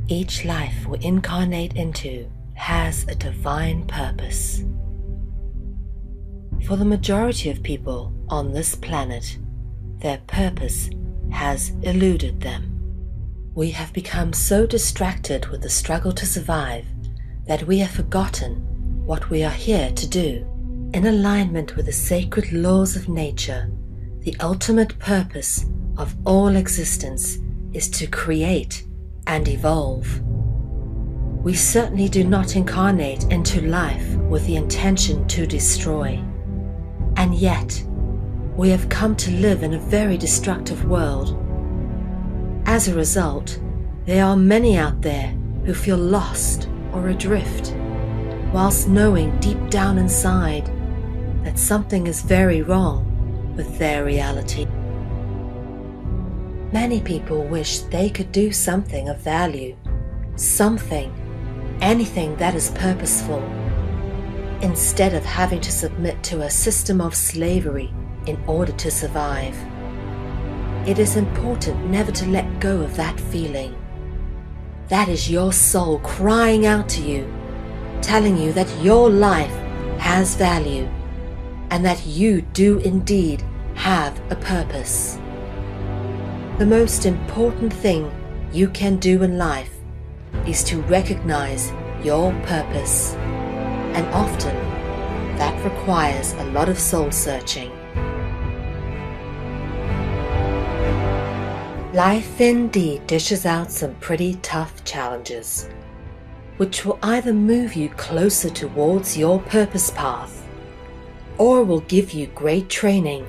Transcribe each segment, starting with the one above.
Each life we incarnate into has a divine purpose. For the majority of people on this planet, their purpose has eluded them. We have become so distracted with the struggle to survive that we have forgotten what we are here to do. In alignment with the sacred laws of nature, the ultimate purpose of all existence is to create and evolve. We certainly do not incarnate into life with the intention to destroy. And yet, we have come to live in a very destructive world. As a result, there are many out there who feel lost or adrift, whilst knowing deep down inside that something is very wrong with their reality. Many people wish they could do something of value, anything that is purposeful, instead of having to submit to a system of slavery in order to survive. It is important never to let go of that feeling. That is your soul crying out to you, telling you that your life has value and that you do indeed have a purpose. The most important thing you can do in life is to recognize your purpose, and often that requires a lot of soul searching. Life indeed dishes out some pretty tough challenges, which will either move you closer towards your purpose path, or will give you great training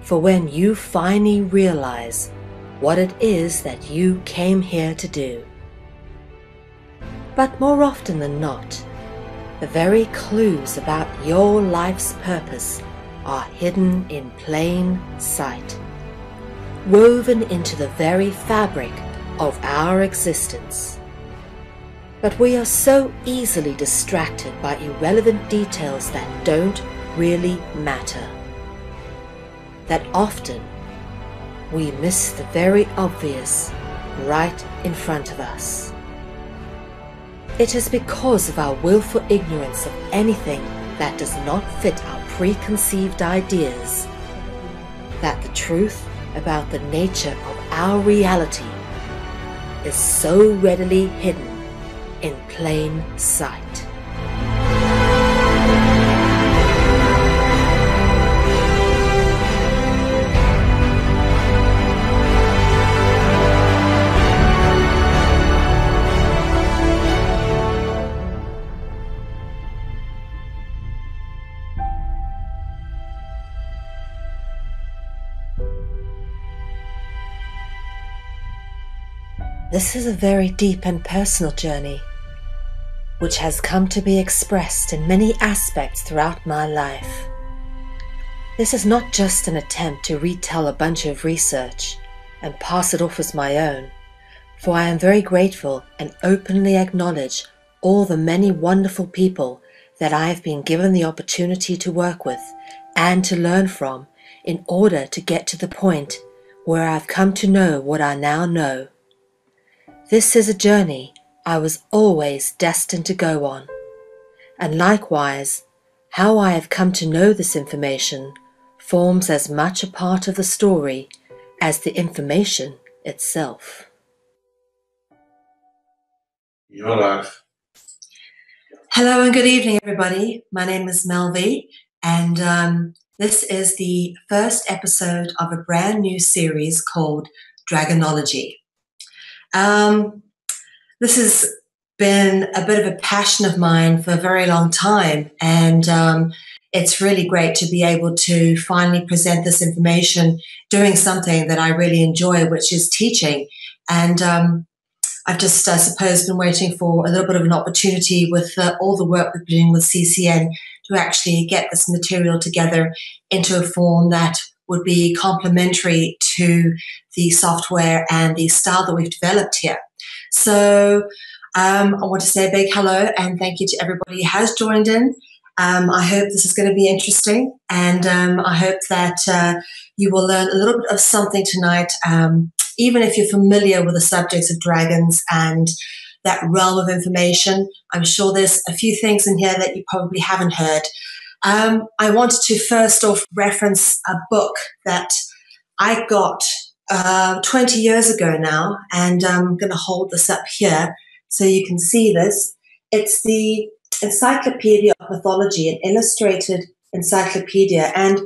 for when you finally realize what it is that you came here to do. But more often than not, the very clues about your life's purpose are hidden in plain sight, woven into the very fabric of our existence. But we are so easily distracted by irrelevant details that don't really matter, that often we miss the very obvious right in front of us. It is because of our willful ignorance of anything that does not fit our preconceived ideas that the truth about the nature of our reality is so readily hidden in plain sight. This is a very deep and personal journey, which has come to be expressed in many aspects throughout my life. This is not just an attempt to retell a bunch of research and pass it off as my own, for I am very grateful and openly acknowledge all the many wonderful people that I have been given the opportunity to work with and to learn from in order to get to the point where I've come to know what I now know. This is a journey I was always destined to go on, and likewise, how I have come to know this information forms as much a part of the story as the information itself. Your life. Hello and good evening, everybody. My name is Mel V, and this is the first episode of a brand new series called Dragonology. This has been a bit of a passion of mine for a very long time, and it's really great to be able to finally present this information doing something that I really enjoy, which is teaching. And I've just, I suppose, been waiting for a little bit of an opportunity with all the work we've been doing with CCN to actually get this material together into a form that would be complementary to the software and the style that we've developed here. So I want to say a big hello and thank you to everybody who has joined in. I hope this is going to be interesting, and I hope that you will learn a little bit of something tonight, even if you're familiar with the subjects of dragons and that realm of information. I'm sure there's a few things in here that you probably haven't heard. I wanted to first off reference a book that I got 20 years ago now, and I'm going to hold this up here so you can see this. It's the Encyclopedia of Mythology, an illustrated encyclopedia, and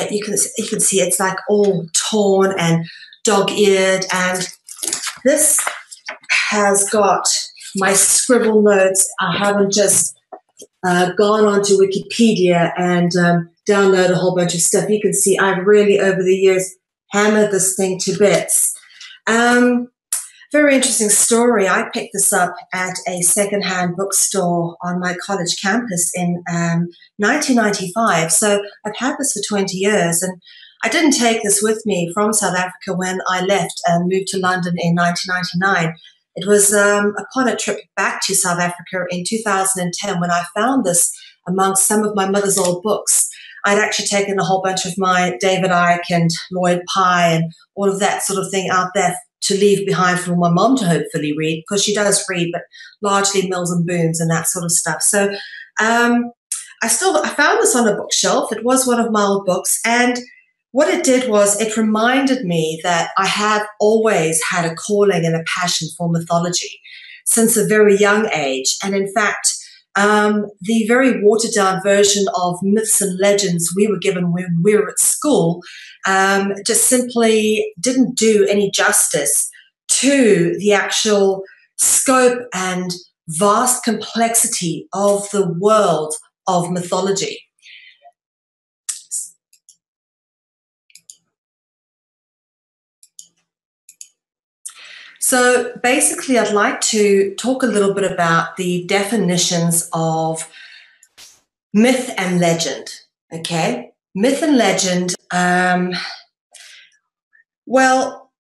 you can see it's like all torn and dog-eared, and this has got my scribble notes. I haven't just gone onto Wikipedia and download a whole bunch of stuff. You can see I've really over the years hammered this thing to bits. Very interesting story. I picked this up at a secondhand bookstore on my college campus in 1995. So I've had this for 20 years, and I didn't take this with me from South Africa when I left and moved to London in 1999. It was upon a trip back to South Africa in 2010 when I found this amongst some of my mother's old books. I'd actually taken a whole bunch of my David Icke and Lloyd Pye and all of that sort of thing out there to leave behind for my mom to hopefully read, because she does read, but largely Mills and Boons and that sort of stuff. So I found this on a bookshelf. It was one of my old books, and what it did was it reminded me that I have always had a calling and a passion for mythology since a very young age. And in fact, the very watered-down version of myths and legends we were given when we were at school just simply didn't do any justice to the actual scope and vast complexity of the world of mythology. So basically, I'd like to talk a little bit about the definitions of myth and legend, okay? Myth and legend, well,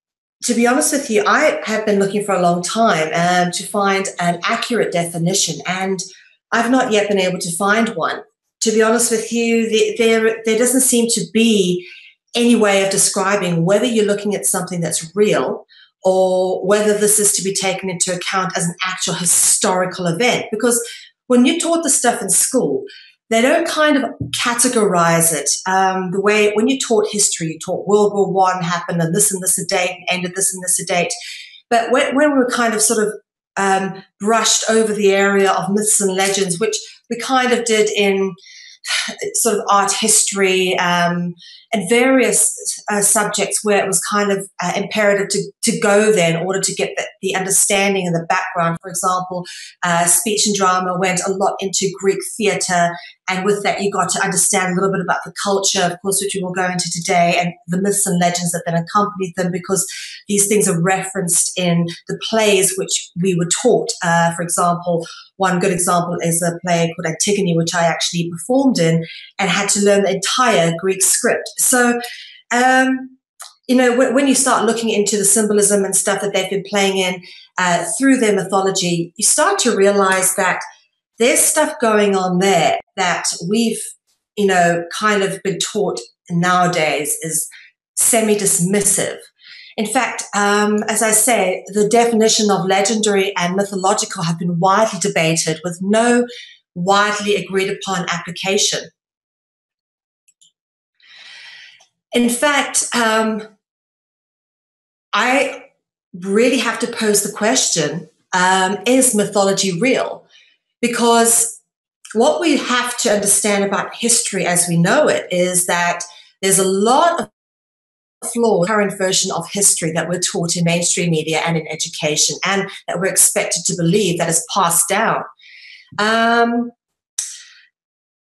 to be honest with you, I have been looking for a long time to find an accurate definition, and I've not yet been able to find one. To be honest with you, there doesn't seem to be any way of describing whether you're looking at something that's real or whether this is to be taken into account as an actual historical event. Because when you taught the stuff in school, they don't kind of categorize it the way when you taught history, you taught World War I happened and this a date, and ended this and this a date. But when we were kind of sort of brushed over the area of myths and legends, which we kind of did in sort of art history and various subjects where it was kind of imperative to go there in order to get the understanding and the background. For example, speech and drama went a lot into Greek theatre, and with that you got to understand a little bit about the culture, of course, which we will go into today, and the myths and legends that then accompanied them, because these things are referenced in the plays which we were taught. For example, one good example is a play called Antigone, which I actually performed in and had to learn the entire Greek script. So, you know, when you start looking into the symbolism and stuff that they've been playing in through their mythology, you start to realize that there's stuff going on there that we've, you know, kind of been taught nowadays is semi-dismissive. In fact, as I say, the definition of legendary and mythological have been widely debated with no widely agreed upon application. In fact, I really have to pose the question, is mythology real? Because what we have to understand about history as we know it is that there's a lot of flawed current version of history that we're taught in mainstream media and in education, and that we're expected to believe that is passed down.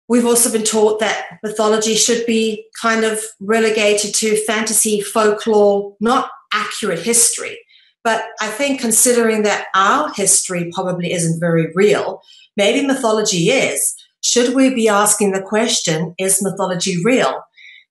We've also been taught that mythology should be kind of relegated to fantasy, folklore, not accurate history. But I think considering that our history probably isn't very real, maybe mythology is. Should we be asking the question, is mythology real?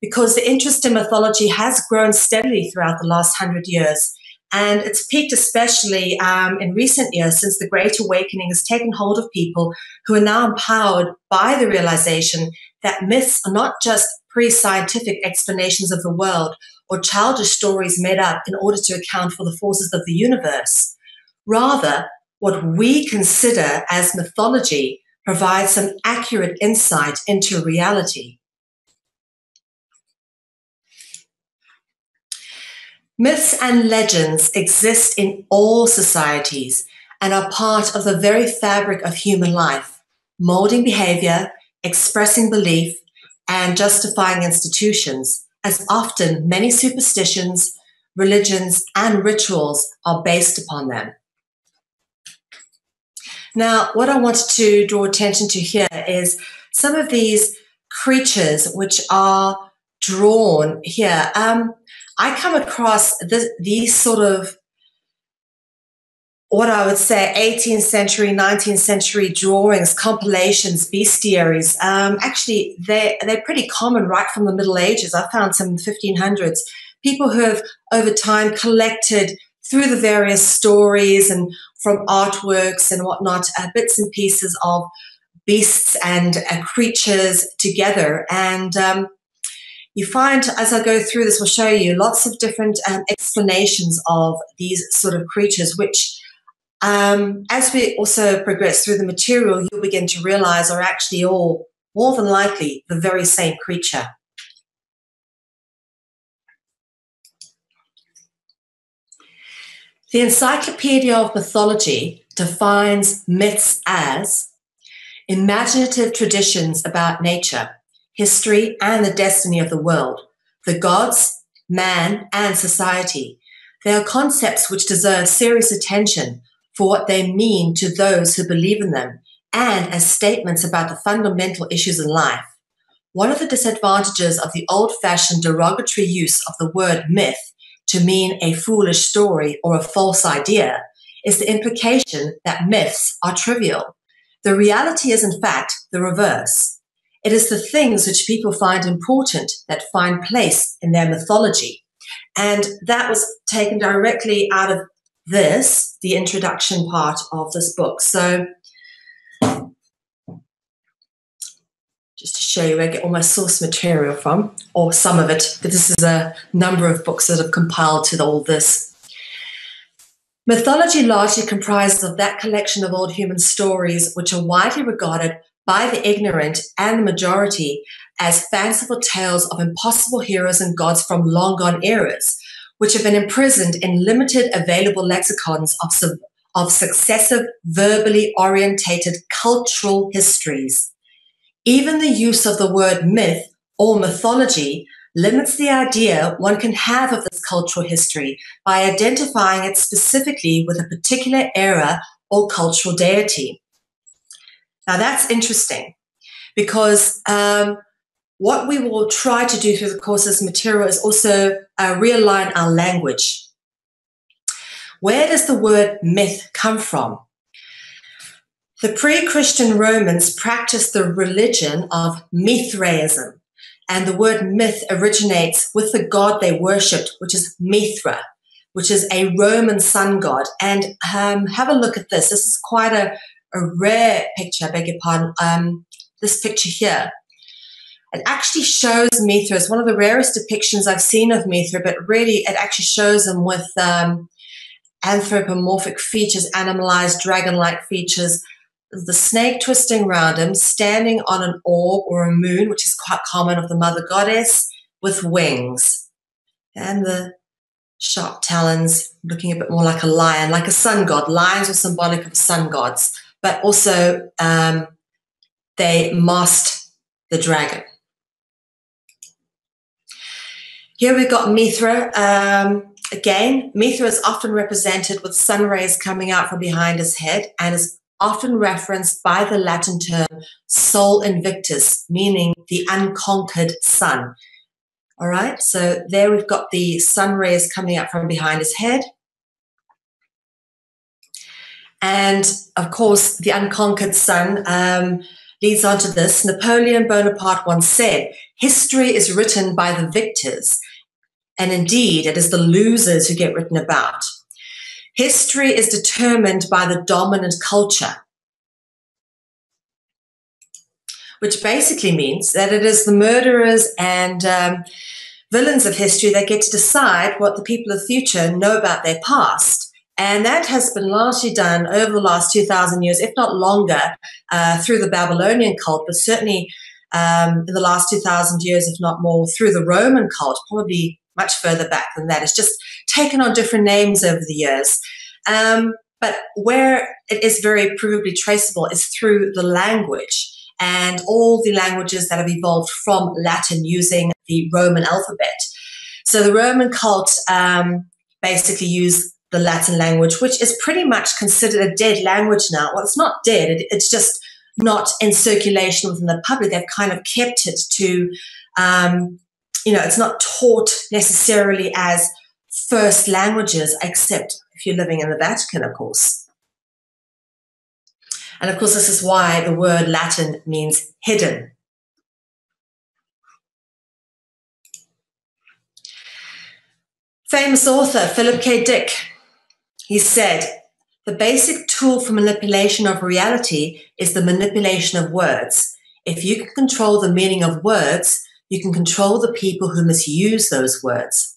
Because the interest in mythology has grown steadily throughout the last 100 years. And it's peaked especially in recent years, since the Great Awakening has taken hold of people who are now empowered by the realization that myths are not just pre-scientific explanations of the world or childish stories made up in order to account for the forces of the universe. Rather, what we consider as mythology provides some accurate insight into reality. Myths and legends exist in all societies and are part of the very fabric of human life, molding behavior, expressing belief, and justifying institutions, as often many superstitions, religions, and rituals are based upon them. Now, what I want to draw attention to here is some of these creatures which are drawn here. I come across these sort of, what I would say, 18th century, 19th century drawings, compilations, bestiaries. Actually, they're pretty common right from the Middle Ages. I found some in the 1500s. People who have, over time, collected through the various stories and from artworks and whatnot, bits and pieces of beasts and creatures together. And you find, as I go through this, we'll show you lots of different explanations of these sort of creatures, which as we also progress through the material, you'll begin to realize are actually all, more than likely, the very same creature. The Encyclopedia of Mythology defines myths as imaginative traditions about nature, history, and the destiny of the world, the gods, man, and society. They are concepts which deserve serious attention for what they mean to those who believe in them, and as statements about the fundamental issues in life. One of the disadvantages of the old-fashioned derogatory use of the word myth to mean a foolish story or a false idea is the implication that myths are trivial. The reality is, in fact, the reverse. It is the things which people find important that find place in their mythology. And that was taken directly out of this, the introduction part of this book. So just to show you where I get all my source material from, or some of it, but this is a number of books that have compiled to all this. Mythology largely comprises of that collection of old human stories which are widely regarded by the ignorant and the majority as fanciful tales of impossible heroes and gods from long-gone eras, which have been imprisoned in limited available lexicons of successive verbally orientated cultural histories. Even the use of the word myth or mythology limits the idea one can have of this cultural history by identifying it specifically with a particular era or cultural deity. Now that's interesting because what we will try to do through the course of this material is also realign our language. Where does the word myth come from? The pre-Christian Romans practiced the religion of Mithraism, and the word myth originates with the god they worshipped, which is Mithra, which is a Roman sun god. And have a look at this. This is quite a rare picture, I beg your pardon, this picture here. It actually shows Mithra. It's one of the rarest depictions I've seen of Mithra, but really it actually shows him with anthropomorphic features, animalized dragon-like features, the snake twisting around him, standing on an orb or a moon, which is quite common of the mother goddess, with wings. And the sharp talons, looking a bit more like a lion, like a sun god. Lions are symbolic of sun gods, but also they masked the dragon. Here we've got Mithra. Again, Mithra is often represented with sun rays coming out from behind his head and is often referenced by the Latin term Sol Invictus, meaning the unconquered sun. All right, so there we've got the sun rays coming out from behind his head. And of course, the unconquered sun leads on to this. Napoleon Bonaparte once said, "History is written by the victors." And indeed, it is the losers who get written about. History is determined by the dominant culture, which basically means that it is the murderers and villains of history that get to decide what the people of the future know about their past. And that has been largely done over the last 2,000 years, if not longer, through the Babylonian cult, but certainly in the last 2,000 years, if not more, through the Roman cult, probably much further back than that. It's just taken on different names over the years. But where it is very provably traceable is through the language and all the languages that have evolved from Latin using the Roman alphabet. So the Roman cult basically used the Latin language, which is pretty much considered a dead language now. Well, it's not dead. It's just not in circulation within the public. They've kind of kept it to, it's not taught necessarily as first languages, except if you're living in the Vatican, of course. And of course, this is why the word Latin means hidden. Famous author Philip K. Dick, he said, "The basic tool for manipulation of reality is the manipulation of words. If you can control the meaning of words, you can control the people who misuse those words."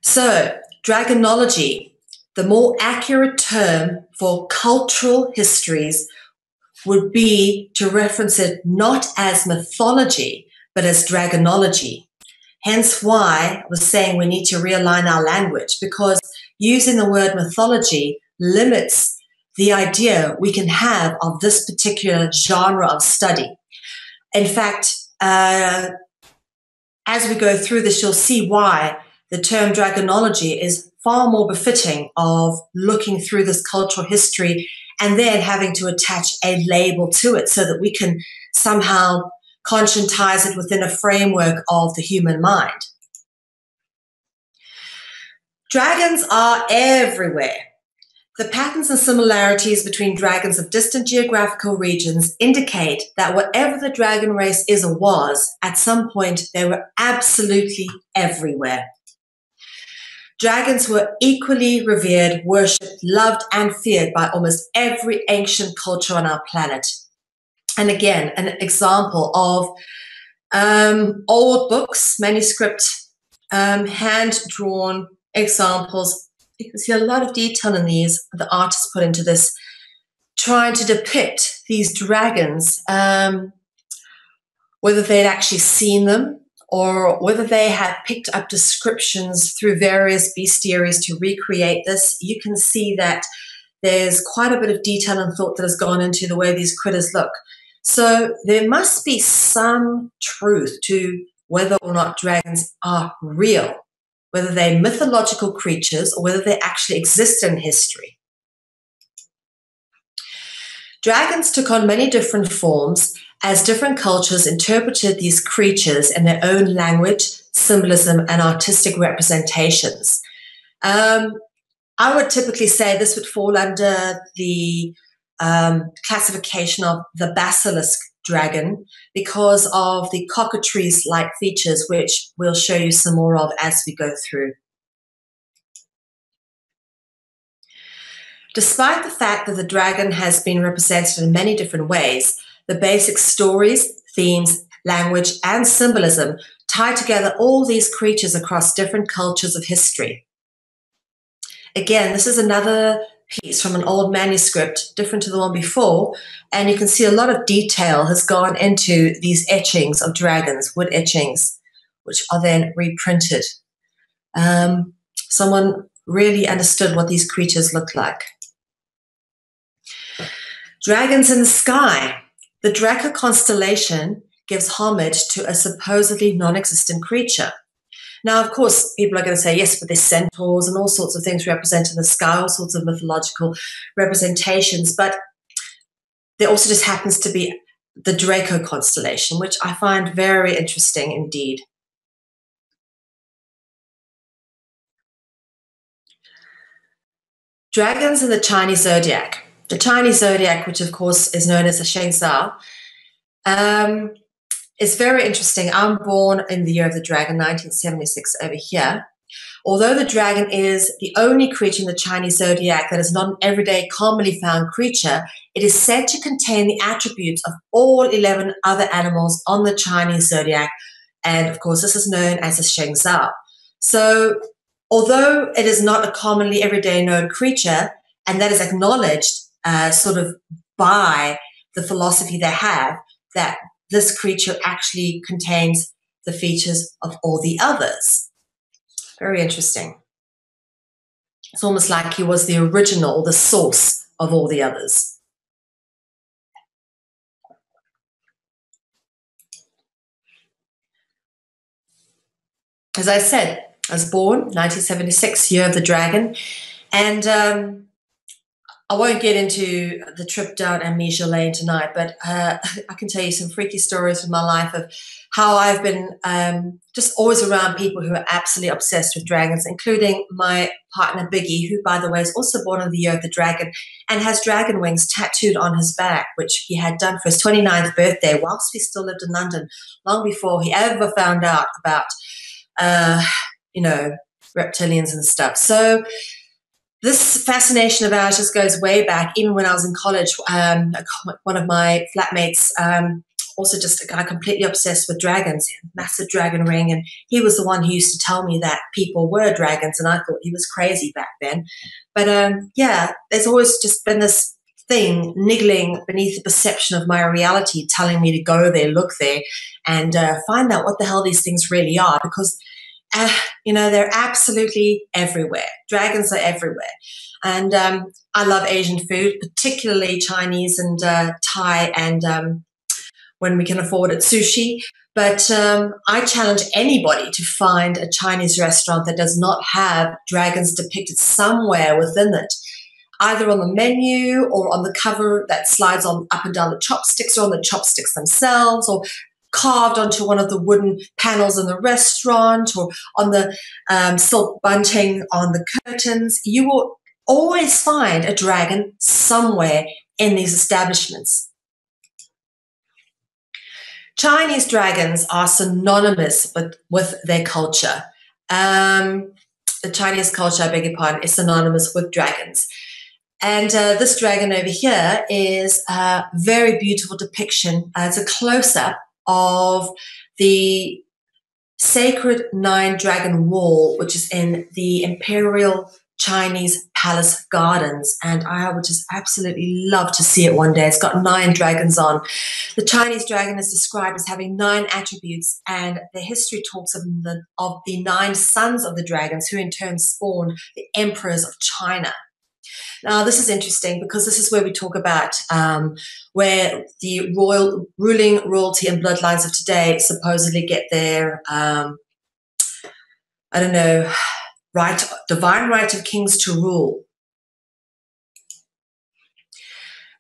So, dragonology, the more accurate term for cultural histories, would be to reference it not as mythology, but as dragonology. Hence why I was saying we need to realign our language, because using the word mythology limits the idea we can have of this particular genre of study. In fact, as we go through this, you'll see why the term dragonology is far more befitting of looking through this cultural history and then having to attach a label to it so that we can somehow conscientize it within a framework of the human mind. Dragons are everywhere. The patterns and similarities between dragons of distant geographical regions indicate that whatever the dragon race is or was, at some point they were absolutely everywhere. Dragons were equally revered, worshipped, loved, and feared by almost every ancient culture on our planet. And again, an example of old books, manuscript, hand-drawn examples. You can see a lot of detail in these, the artists put into this, trying to depict these dragons, whether they'd actually seen them or whether they had picked up descriptions through various bestiaries to recreate this. You can see that there's quite a bit of detail and thought that has gone into the way these critters look. So there must be some truth to whether or not dragons are real, whether they're mythological creatures or whether they actually exist in history. Dragons took on many different forms as different cultures interpreted these creatures in their own language, symbolism, and artistic representations. I would typically say this would fall under the classification of the basilisk dragon because of the cockatrice-like features, which we'll show you some more of as we go through. Despite the fact that the dragon has been represented in many different ways, the basic stories, themes, language, and symbolism tie together all these creatures across different cultures of history. Again, this is another piece from an old manuscript, different to the one before, and you can see a lot of detail has gone into these etchings of dragons, wood etchings, which are then reprinted. Someone really understood what these creatures look like. Dragons in the sky. The Draco constellation gives homage to a supposedly non-existent creature. Now, of course, people are going to say, yes, but there's centaurs and all sorts of things represented in the sky, all sorts of mythological representations, but there also just happens to be the Draco constellation, which I find very interesting indeed. Dragons in the Chinese zodiac. The Chinese zodiac, which of course is known as the Shengzhou, is very interesting. I'm born in the year of the dragon, 1976 over here. Although the dragon is the only creature in the Chinese zodiac that is not an everyday, commonly found creature, it is said to contain the attributes of all 11 other animals on the Chinese zodiac. And of course, this is known as the Shengzhou. So although it is not a commonly everyday known creature, and that is acknowledged sort of by the philosophy they have, that this creature actually contains the features of all the others. Very interesting. It's almost like he was the original, the source of all the others. As I said, I was born 1976, year of the dragon, and I won't get into the trip down Amnesia Lane tonight, but I can tell you some freaky stories from my life of how I've been just always around people who are absolutely obsessed with dragons, including my partner Biggie, who, by the way, is also born on the year of the dragon and has dragon wings tattooed on his back, which he had done for his 29th birthday whilst we still lived in London, long before he ever found out about, reptilians and stuff. So this fascination of ours just goes way back. Even when I was in college, one of my flatmates, also just a guy completely obsessed with dragons, massive dragon ring, and he was the one who used to tell me that people were dragons, and I thought he was crazy back then. But there's always just been this thing niggling beneath the perception of my reality, telling me to go there, look there, and find out what the hell these things really are, because they're absolutely everywhere. Dragons are everywhere. And I love Asian food, particularly Chinese and Thai, and when we can afford it, sushi. But I challenge anybody to find a Chinese restaurant that does not have dragons depicted somewhere within it, either on the menu or on the cover that slides on up and down the chopsticks, or on the chopsticks themselves, or carved onto one of the wooden panels in the restaurant, or on the silk bunting on the curtains. You will always find a dragon somewhere in these establishments. Chinese dragons are synonymous with their culture. The Chinese culture, I beg your pardon, is synonymous with dragons. And this dragon over here is a very beautiful depiction. It's a close-up of the sacred 9-dragon wall, which is in the Imperial Chinese Palace Gardens, and I would just absolutely love to see it one day. It's got 9 dragons on. The Chinese dragon is described as having 9 attributes, and the history talks of the 9 sons of the dragons, who in turn spawned the emperors of China. Now, this is interesting because this is where we talk about where the ruling royalty and bloodlines of today supposedly get their, divine right of kings to rule.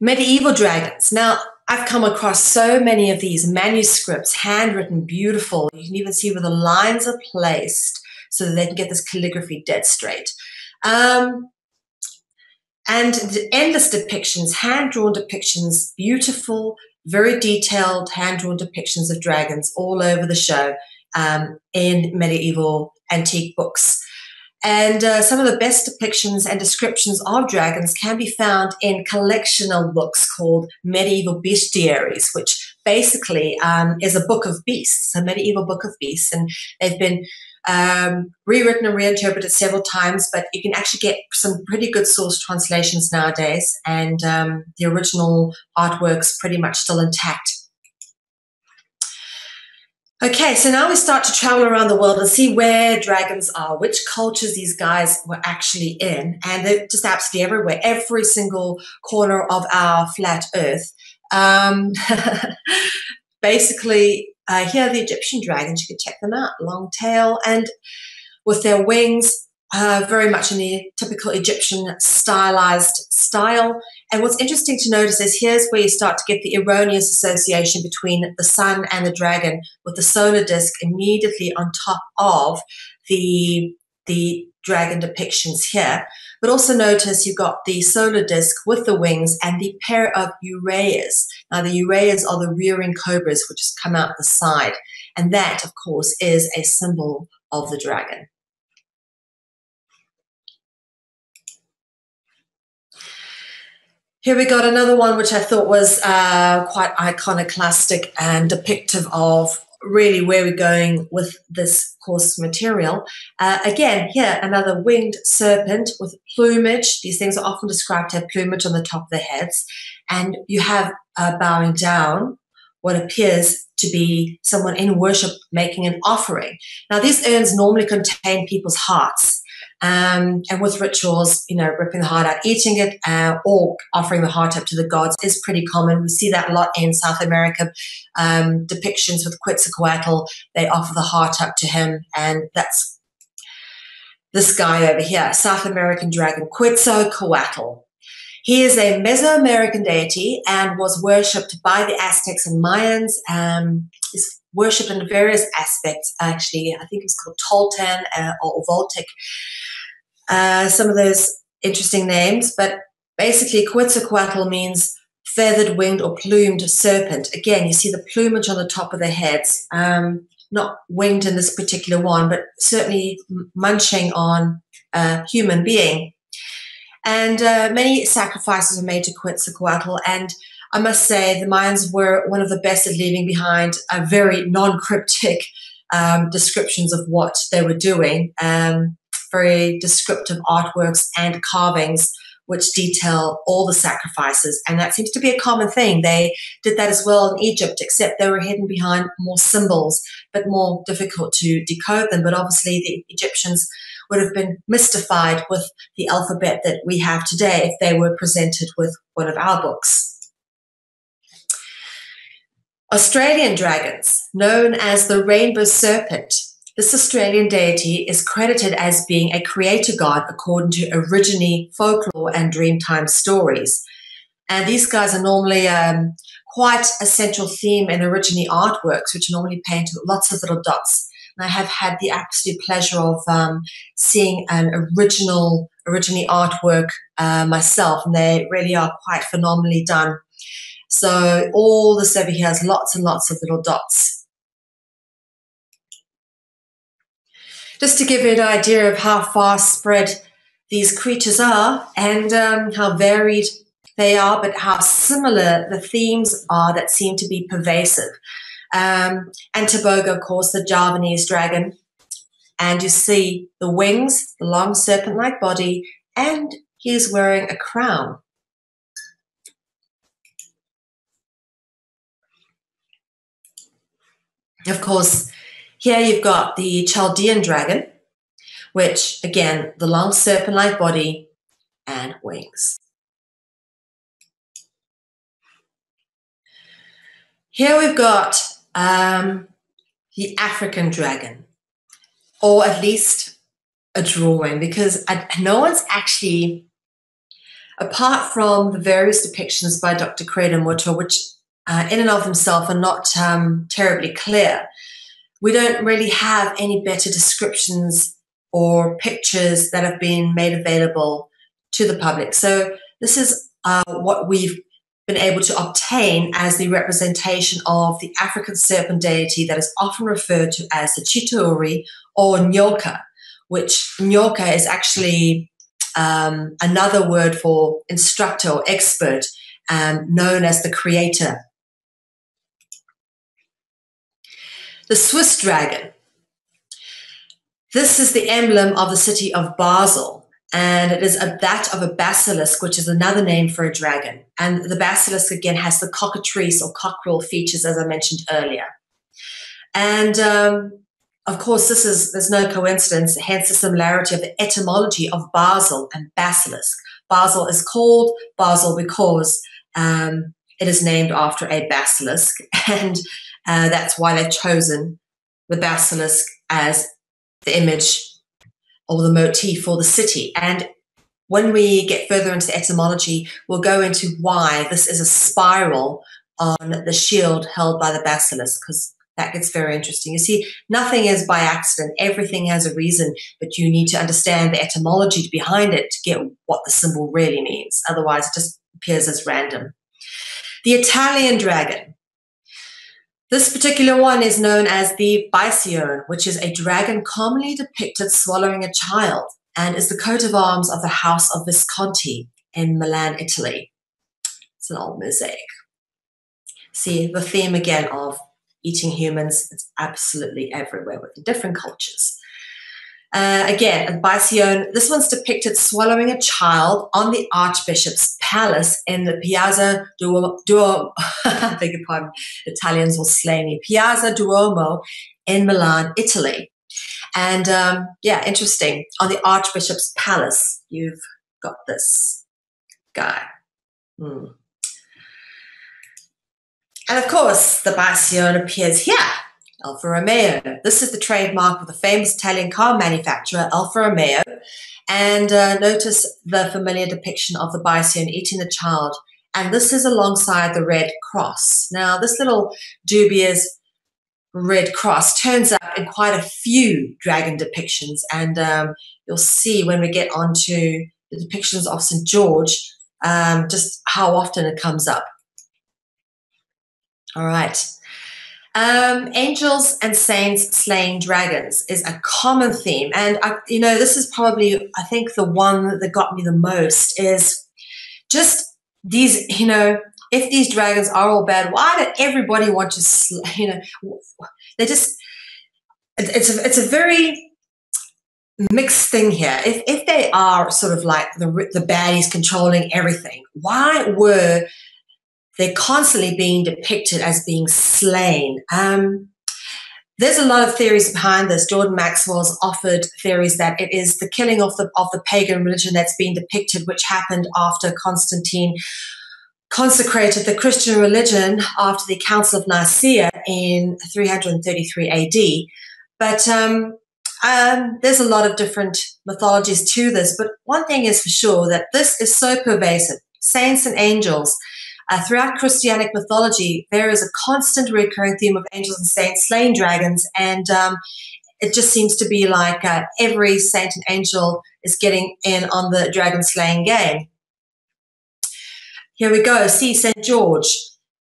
Medieval dragons. Now, I've come across so many of these manuscripts, handwritten, beautiful. You can even see where the lines are placed so that they can get this calligraphy dead straight. And endless depictions, hand-drawn depictions, beautiful, very detailed hand-drawn depictions of dragons all over the show in medieval antique books. And some of the best depictions and descriptions of dragons can be found in collectional books called medieval bestiaries, which basically is a book of beasts, a medieval book of beasts. And they've been rewritten and reinterpreted several times, but you can actually get some pretty good source translations nowadays, and the original artwork's pretty much still intact. Okay, so now we start to travel around the world and see where dragons are, which cultures these guys were actually in, and they're just absolutely everywhere, every single corner of our flat earth. Basically, here are the Egyptian dragons. You can check them out, long tail, and with their wings, very much in the typical Egyptian stylized style. And what's interesting to notice is here's where you start to get the erroneous association between the sun and the dragon, with the solar disk immediately on top of the dragon depictions here. But also notice you've got the solar disk with the wings and the pair of uraeas. Now, the uraeas are the rearing cobras, which just come out the side. And that, of course, is a symbol of the dragon. Here we got another one which I thought was quite iconoclastic and depictive of really where we're going with this course material. Again, here, another winged serpent with plumage. These things are often described to have plumage on the top of their heads. And you have bowing down what appears to be someone in worship making an offering. Now, these urns normally contain people's hearts. And with rituals, ripping the heart out, eating it, or offering the heart up to the gods is pretty common. We see that a lot in South America. Depictions with Quetzalcoatl, they offer the heart up to him, and that's this guy over here, South American dragon, Quetzalcoatl. He is a Mesoamerican deity and was worshipped by the Aztecs and Mayans. He's worshipped in various aspects, actually. I think it's called Toltecan or Voltec. Some of those interesting names, but basically Quetzalcoatl means feathered, winged, or plumed serpent. Again, you see the plumage on the top of their heads, not winged in this particular one, but certainly munching on a human being. And many sacrifices were made to Quetzalcoatl, and I must say the Mayans were one of the best at leaving behind a very non-cryptic descriptions of what they were doing. Very descriptive artworks and carvings which detail all the sacrifices, and that seems to be a common thing. They did that as well in Egypt, except they were hidden behind more symbols, but more difficult to decode them. But obviously the Egyptians would have been mystified with the alphabet that we have today if they were presented with one of our books. Australian dragons, known as the rainbow serpent. This Australian deity is credited as being a creator god according to Aborigine folklore and Dreamtime stories. And these guys are normally quite a central theme in Aborigine artworks, which are normally painted with lots of little dots. And I have had the absolute pleasure of seeing an Aborigine artwork myself, and they really are quite phenomenally done. So all this over here has lots and lots of little dots. Just to give you an idea of how far spread these creatures are and how varied they are, but how similar the themes are that seem to be pervasive. Antiboga, of course, the Javanese dragon, and you see the wings, the long serpent-like body, and he is wearing a crown. Of course, here you've got the Chaldean dragon, which, again, the long serpent-like body and wings. Here we've got the African dragon, or at least a drawing, because no one's actually, apart from the various depictions by Dr. Credo-Mutwa, which in and of themselves are not terribly clear, we don't really have any better descriptions or pictures that have been made available to the public. So this is what we've been able to obtain as the representation of the African serpent deity that is often referred to as the Chitauri or Nyoka, which Nyoka is actually another word for instructor or expert, known as the creator. The Swiss dragon. This is the emblem of the city of Basel, and it is that of a basilisk, which is another name for a dragon. And the basilisk, again, has the cockatrice or cockerel features, as I mentioned earlier. And, of course, there's no coincidence, hence the similarity of the etymology of Basel and basilisk. Basel is called Basel because it is named after a basilisk, and that's why they've chosen the basilisk as the image or the motif for the city. And when we get further into the etymology, we'll go into why this is a spiral on the shield held by the basilisk, because that gets very interesting. You see, nothing is by accident. Everything has a reason, but you need to understand the etymology behind it to get what the symbol really means. Otherwise, it just appears as random. The Italian dragon. This particular one is known as the Bicione, which is a dragon commonly depicted swallowing a child and is the coat of arms of the House of Visconti in Milan, Italy. It's an old mosaic. See the theme again of eating humans. It's absolutely everywhere within different cultures. Again, at Bicione, this one's depicted swallowing a child on the Archbishop's palace in the Piazza Duomo. I beg your pardon, Italians will slay me. Piazza Duomo in Milan, Italy. And yeah, interesting. On the Archbishop's palace, you've got this guy. And of course, the Bicione appears here. Alfa Romeo. This is the trademark of the famous Italian car manufacturer, Alfa Romeo. And notice the familiar depiction of the Bicione eating the child. And this is alongside the Red Cross. Now, this little dubious Red Cross turns up in quite a few dragon depictions. And you'll see when we get onto the depictions of St. George, just how often it comes up. All right. Angels and saints slaying dragons is a common theme. And, this is probably, I think, the one that got me the most is just these, if these dragons are all bad, why did everybody want to, they just, it's a very mixed thing here. If they are sort of like the baddies controlling everything, why were they're constantly being depicted as being slain? There's a lot of theories behind this. Jordan Maxwell's offered theories that it is the killing of the pagan religion that's being depicted, which happened after Constantine consecrated the Christian religion after the Council of Nicaea in 333 AD. But there's a lot of different mythologies to this. But one thing is for sure, that this is so pervasive. Saints and angels. Throughout Christianic mythology, there is a constant recurring theme of angels and saints slaying dragons, and it just seems to be like every saint and angel is getting in on the dragon slaying game. Here we go. See St. George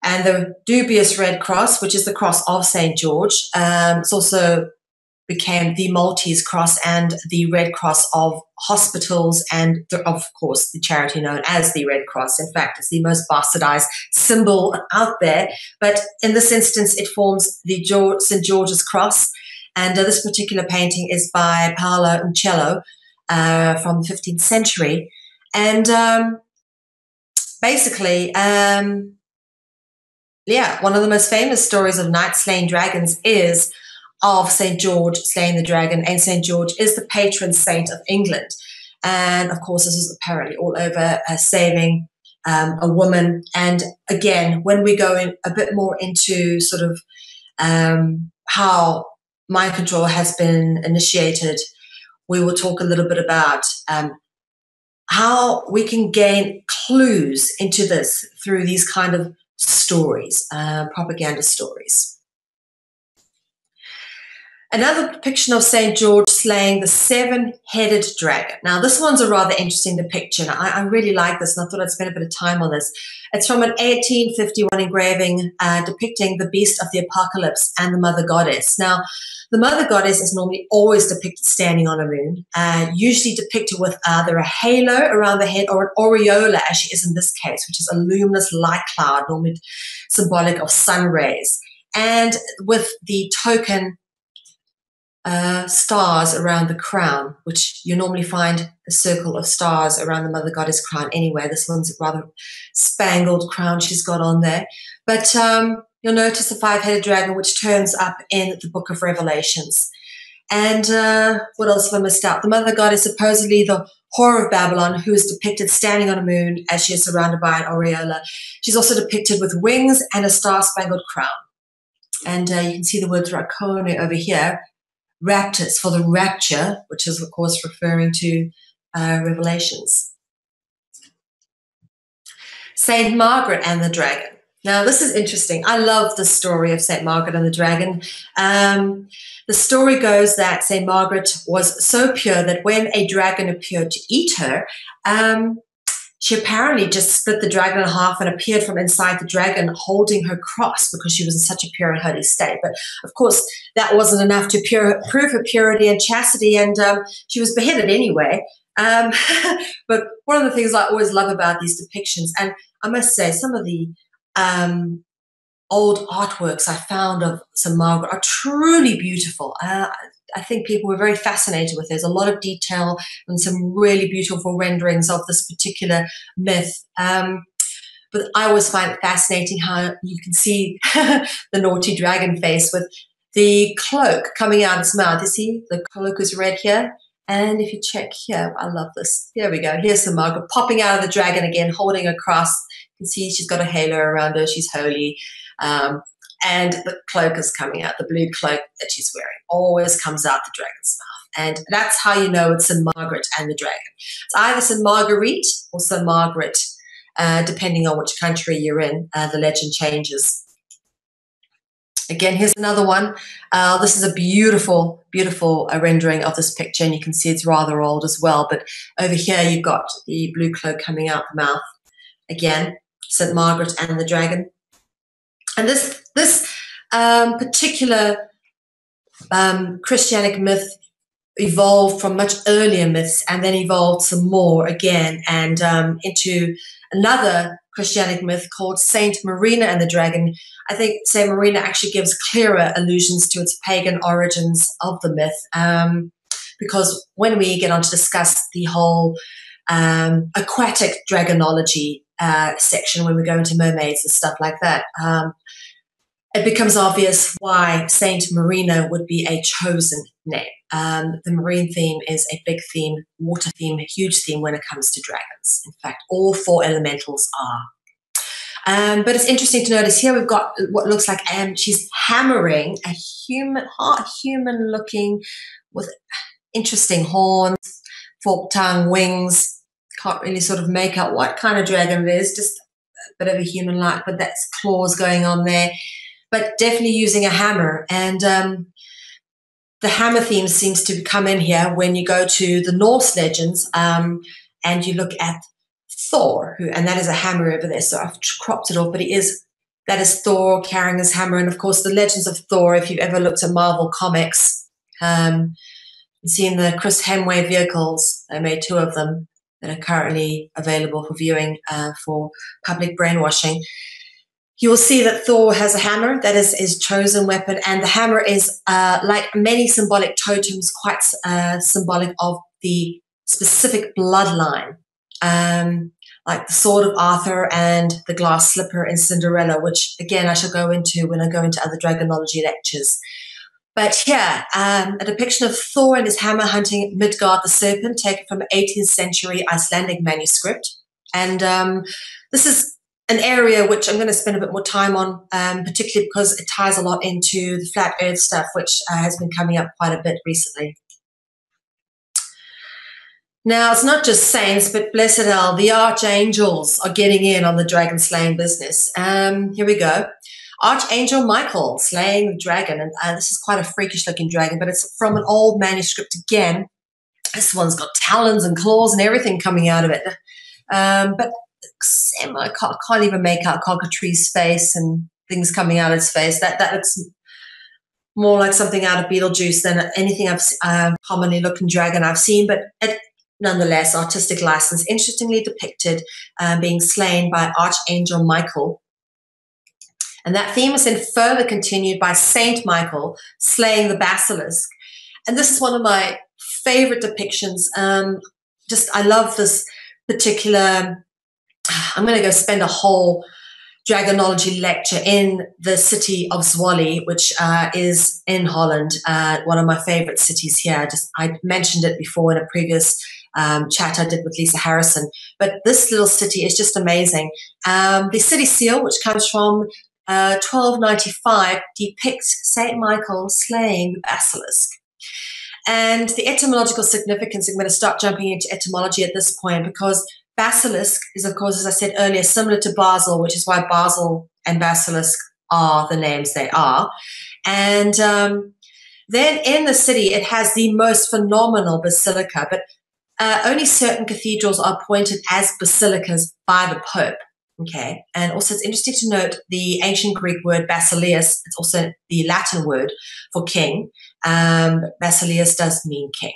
and the dubious Red Cross, which is the cross of St. George. It's also became the Maltese Cross and the Red Cross of hospitals and, of course, the charity known as the Red Cross. In fact, it's the most bastardized symbol out there. But in this instance, it forms the St. George's Cross. And this particular painting is by Paolo Uccello from the 15th century. And basically, one of the most famous stories of knights slaying dragons is of St. George slaying the dragon, and St. George is the patron saint of England. And of course, this is apparently all over saving a woman. And again, when we go in a bit more into sort of how mind control has been initiated, we will talk a little bit about how we can gain clues into this through these kind of stories, propaganda stories. Another depiction of St. George slaying the seven-headed dragon. Now, this one's a rather interesting depiction. I really like this, and I thought I'd spend a bit of time on this. It's from an 1851 engraving depicting the beast of the apocalypse and the mother goddess. Now, the mother goddess is normally always depicted standing on a moon, usually depicted with either a halo around the head or an aureola, as she is in this case, which is a luminous light cloud, normally symbolic of sun rays, and with the token stars around the crown, which you normally find a circle of stars around the mother goddess crown anyway. This one's a rather spangled crown she's got on there. But you'll notice the five-headed dragon, which turns up in the book of Revelations. And what else have I missed out? The mother goddess, supposedly the whore of Babylon, who is depicted standing on a moon as she is surrounded by an aureola. She's also depicted with wings and a star-spangled crown. And you can see the word dracone over here. Raptors for the rapture, which is, of course, referring to Revelations. Saint Margaret and the Dragon. Now, this is interesting. I love the story of Saint Margaret and the Dragon. The story goes that Saint Margaret was so pure that when a dragon appeared to eat her, she apparently just split the dragon in half and appeared from inside the dragon holding her cross because she was in such a pure and holy state. But of course, that wasn't enough to prove her purity and chastity, and she was beheaded anyway. But one of the things I always love about these depictions, and I must say some of the old artworks I found of St. Margaret are truly beautiful. I think people were very fascinated with. There's a lot of detail and some really beautiful renderings of this particular myth. But I always find it fascinating how you can see the naughty dragon face with the cloak coming out of its mouth. You see, the cloak is red here. And if you check here, I love this. Here we go. Here's St. Margaret popping out of the dragon again, holding a cross. You can see she's got a halo around her. She's holy. And the cloak is coming out, the blue cloak that she's wearing always comes out the dragon's mouth. And that's how you know it's St. Margaret and the dragon. It's either St. Marguerite or St. Margaret, depending on which country you're in. The legend changes. Again, here's another one. This is a beautiful, beautiful rendering of this picture, and you can see it's rather old as well. But over here, you've got the blue cloak coming out the mouth. Again, St. Margaret and the dragon. And this particular Christianic myth evolved from much earlier myths and then evolved some more again and into another Christianic myth called Saint Marina and the Dragon. I think Saint Marina actually gives clearer allusions to its pagan origins of the myth, because when we get on to discuss the whole aquatic dragonology section, when we go into mermaids and stuff like that, it becomes obvious why Saint Marina would be a chosen name. The marine theme is a big theme, water theme, a huge theme when it comes to dragons. In fact, all 4 elementals are. But it's interesting to notice here we've got what looks like she's hammering a human looking with interesting horns, forked tongue, wings. Can't really sort of make out what kind of dragon it is, just a bit of a human-like, but that's claws going on there. But definitely using a hammer. And the hammer theme seems to come in here when you go to the Norse legends and you look at Thor, and that is a hammer over there. So I've cropped it off, but that is Thor carrying his hammer. And of course, the legends of Thor, if you've ever looked at Marvel Comics, you've seen the Chris Hemsworth vehicles. They made 2 of them that are currently available for viewing for public brainwashing. You will see that Thor has a hammer. That is his chosen weapon. And the hammer is, like many symbolic totems, quite symbolic of the specific bloodline, like the Sword of Arthur and the glass slipper in Cinderella, which, again, I shall go into when I go into other dragonology lectures. But here, a depiction of Thor and his hammer hunting Midgard the serpent, taken from an 18th century Icelandic manuscript. And this is an area which I'm going to spend a bit more time on, particularly because it ties a lot into the flat earth stuff, which has been coming up quite a bit recently. Now, it's not just saints, but blessed hell, the archangels are getting in on the dragon slaying business. Here we go. Archangel Michael slaying the dragon. And this is quite a freakish looking dragon, but it's from an old manuscript again. This one's got talons and claws and everything coming out of it. But I can't even make out Cockatrice's face and things coming out of its face. That looks more like something out of Beetlejuice than anything I've commonly looking dragon I've seen. But nonetheless, artistic license, interestingly depicted, being slain by Archangel Michael. And that theme is then further continued by Saint Michael slaying the basilisk. And this is one of my favorite depictions. I love this particular. I'm going to go spend a whole dragonology lecture in the city of Zwolle, which is in Holland, one of my favorite cities here. I mentioned it before in a previous chat I did with Lisa Harrison. But this little city is just amazing. The city seal, which comes from 1295, depicts Saint Michael slaying the basilisk. And the etymological significance, I'm going to start jumping into etymology at this point, because basilisk is, of course, as I said earlier, similar to Basel, which is why Basel and basilisk are the names they are. And then in the city, it has the most phenomenal basilica, but only certain cathedrals are appointed as basilicas by the Pope. Okay, and also it's interesting to note the ancient Greek word basileus. It's also the Latin word for king. Basileus does mean king.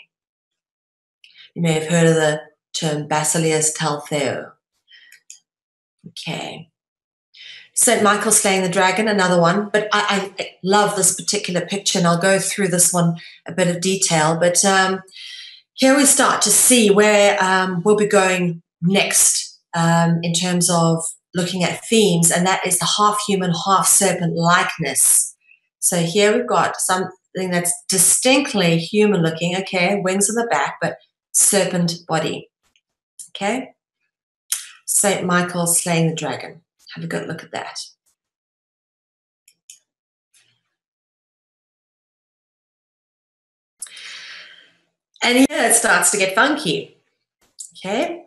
You may have heard of the term Basileus Taltheo. Okay. St. Michael slaying the dragon, another one. But I love this particular picture, and I'll go through this one a bit of detail. But here we start to see where we'll be going next in terms of looking at themes, and that is the half human, half serpent likeness. So here we've got something that's distinctly human looking, okay, wings on the back, but serpent body, okay? St. Michael slaying the dragon. Have a good look at that. And here it starts to get funky, okay?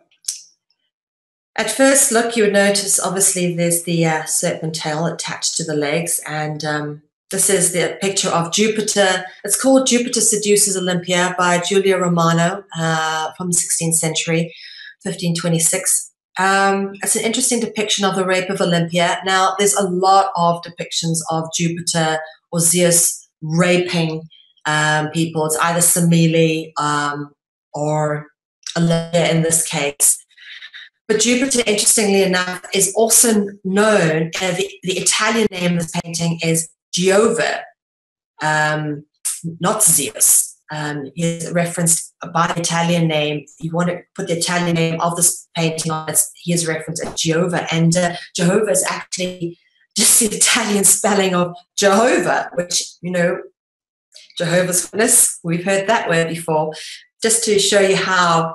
At first look, you would notice, obviously, there's the serpent tail attached to the legs, and this is the picture of Jupiter. It's called Jupiter Seduces Olympia by Giulio Romano from the 16th century, 1526. It's an interesting depiction of the rape of Olympia. Now, there's a lot of depictions of Jupiter or Zeus raping people. It's either Semele or Olympia in this case. But Jupiter, interestingly enough, is also known, the Italian name of this painting is Giove, not Zeus. He's referenced by the Italian name. You want to put the Italian name of this painting on it, he is referenced as Giove. And Jehovah is actually just the Italian spelling of Jehovah, which, you know, Jehovah's Witness, we've heard that word before, just to show you how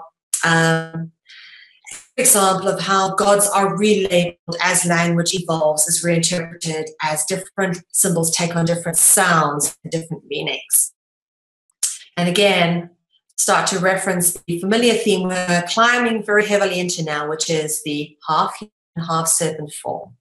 example of how gods are relabeled as language evolves, is reinterpreted, as different symbols take on different sounds and different meanings. And again, start to reference the familiar theme we're climbing very heavily into now, which is the half human, half serpent form.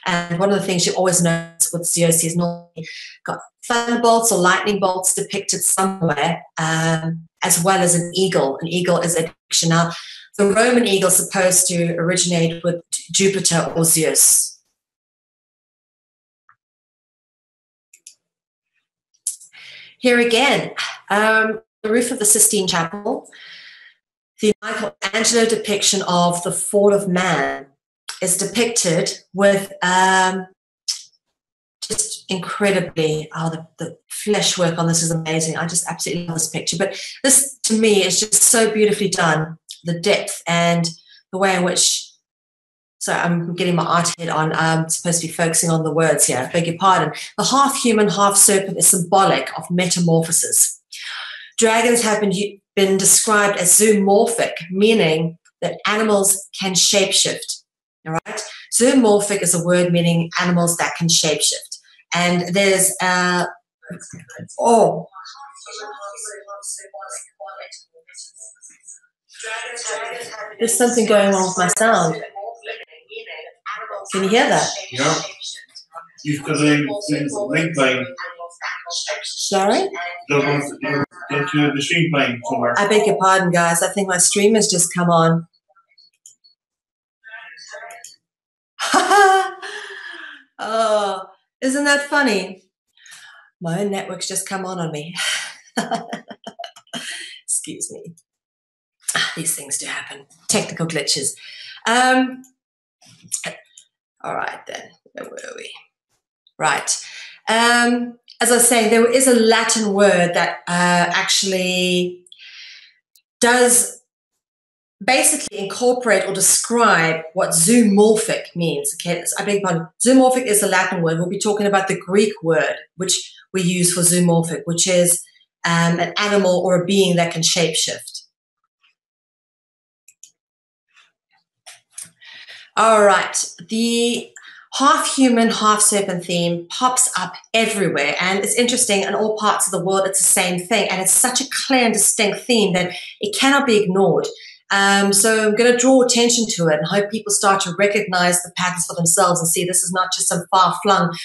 And one of the things you always notice with Zeus is normally got thunderbolts or lightning bolts depicted somewhere, as well as an eagle. An eagle is a depiction. Now, the Roman eagle is supposed to originate with Jupiter or Zeus. Here again, the roof of the Sistine Chapel, the Michelangelo depiction of the fall of man is depicted with just incredibly, the flesh work on this is amazing. I just absolutely love this picture. But this, to me, is just so beautifully done. The depth and the way in which, so I'm getting my art head on, I'm supposed to be focusing on the words here, I beg your pardon. The half human, half serpent is symbolic of metamorphosis. Dragons have been described as zoomorphic, meaning that animals can shapeshift, all right? Zoomorphic is a word meaning animals that can shapeshift. And there's, there's something going on with my sound. Can you hear that? Yeah. You've got a link playing. Sorry? Got the stream playing somewhere. I beg your pardon, guys. I think my stream has just come on. Oh, isn't that funny? My own network's just come on me. Excuse me. These things do happen. Technical glitches. All right, then. Where were we? Right. As I was saying, there is a Latin word that actually does basically incorporate or describe what zoomorphic means. Okay, I beg your pardon. Zoomorphic is a Latin word. We'll be talking about the Greek word, which we use for zoomorphic, which is an animal or a being that can shapeshift. All right, the half human, half serpent theme pops up everywhere, and it's interesting. In all parts of the world, it's the same thing, and it's such a clear and distinct theme that it cannot be ignored. So I'm going to draw attention to it and hope people start to recognize the patterns for themselves and see this is not just some far-flung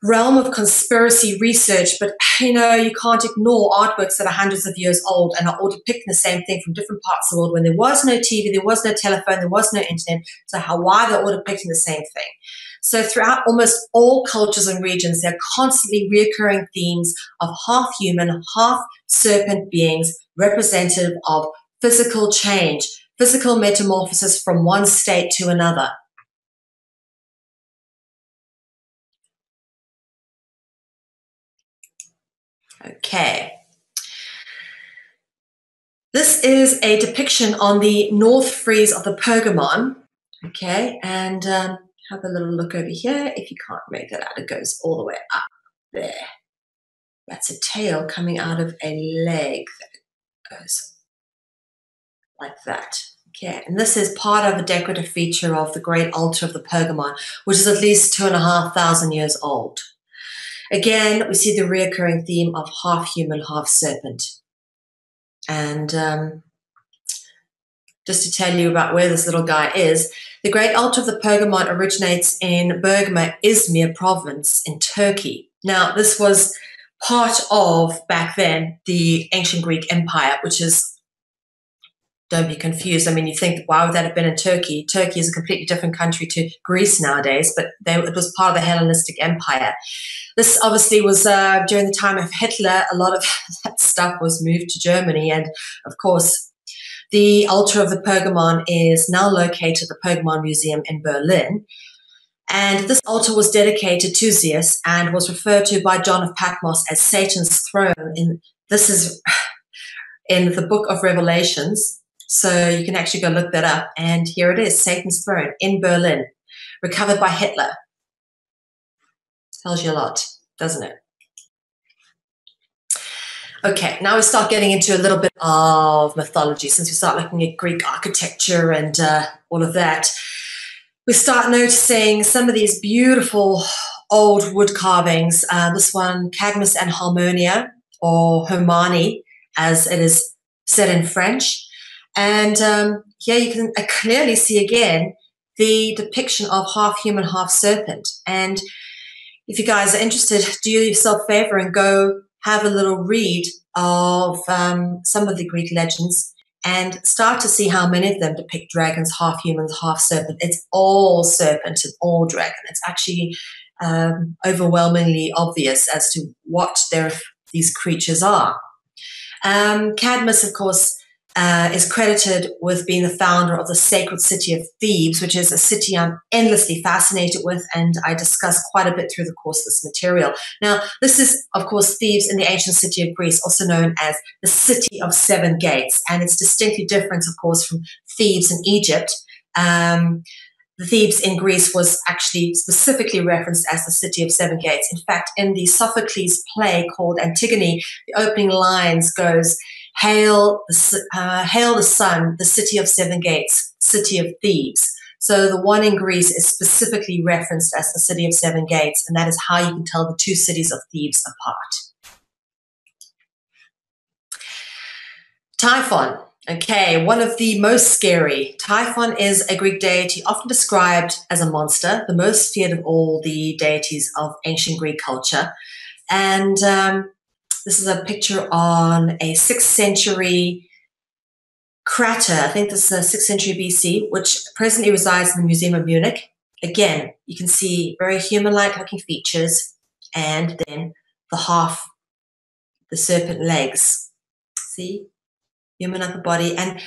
realm of conspiracy research, but, you know, you can't ignore artworks that are hundreds of years old and are all depicting the same thing from different parts of the world when there was no TV, there was no telephone, there was no internet. So why they're all depicting the same thing? So throughout almost all cultures and regions, there are constantly reoccurring themes of half human, half serpent beings representative of physical change, physical metamorphosis from one state to another. Okay. This is a depiction on the north frieze of the Pergamon. Okay, and have a little look over here. If you can't make that out, it goes all the way up there. That's a tail coming out of a leg that goes like that. Okay, and this is part of a decorative feature of the great altar of the Pergamon, which is at least 2,500 years old. Again, we see the reoccurring theme of half human, half serpent. And just to tell you about where this little guy is, the great altar of the Pergamon originates in Burgma, Izmir province in Turkey. Now, this was part of, back then, the ancient Greek Empire, which is, don't be confused. I mean, you think, why would that have been in Turkey? Turkey is a completely different country to Greece nowadays, but it was part of the Hellenistic Empire. This obviously was during the time of Hitler. A lot of that stuff was moved to Germany. And, of course, the altar of the Pergamon is now located at the Pergamon Museum in Berlin. And this altar was dedicated to Zeus and was referred to by John of Patmos as Satan's throne. This is in the book of Revelations. So you can actually go look that up. And here it is, Satan's throne in Berlin, recovered by Hitler. Tells you a lot, doesn't it? Okay, now we start getting into a little bit of mythology. Since we start looking at Greek architecture and all of that, we start noticing some of these beautiful old wood carvings. This one, Cadmus and Harmonia, or Hermione, as it is said in French. And here you can clearly see again the depiction of half human, half serpent. And if you guys are interested, do yourself a favor and go have a little read of some of the Greek legends and start to see how many of them depict dragons, half humans, half serpent. It's all serpent and all dragon. It's actually overwhelmingly obvious as to what these creatures are. Cadmus, of course, is credited with being the founder of the sacred city of Thebes, which is a city I'm endlessly fascinated with, and I discuss quite a bit through the course of this material. Now, this is, of course, Thebes in the ancient city of Greece, also known as the City of Seven Gates, and it's distinctly different, of course, from Thebes in Egypt. The Thebes in Greece was actually specifically referenced as the City of Seven Gates. In fact, in the Sophocles play called Antigone, the opening lines goes, hail the sun, the city of seven gates, city of Thebes. So the one in Greece is specifically referenced as the city of seven gates, and that is how you can tell the two cities of Thebes apart. Typhon. Okay, one of the most scary. Typhon is a Greek deity often described as a monster, the most feared of all the deities of ancient Greek culture. And this is a picture on a 6th century crater. I think this is 6th century BC, which presently resides in the Museum of Munich. Again, you can see very human-like looking features and then the serpent legs. See? Human upper body. And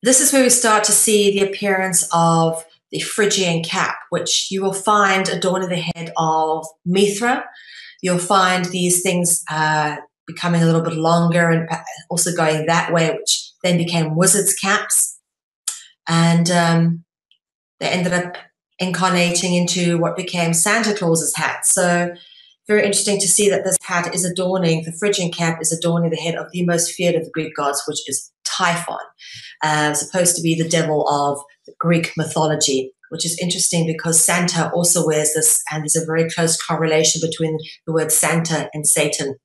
this is where we start to see the appearance of the Phrygian cap, which you will find adorning the head of Mithra. You'll find these things becoming a little bit longer and also going that way, which then became wizards' caps. And they ended up incarnating into what became Santa Claus's hat. So very interesting to see that this hat is adorning, the Phrygian cap is adorning the head of the most feared of the Greek gods, which is Typhon, supposed to be the devil of Greek mythology, which is interesting because Santa also wears this, and there's a very close correlation between the word Santa and Satan.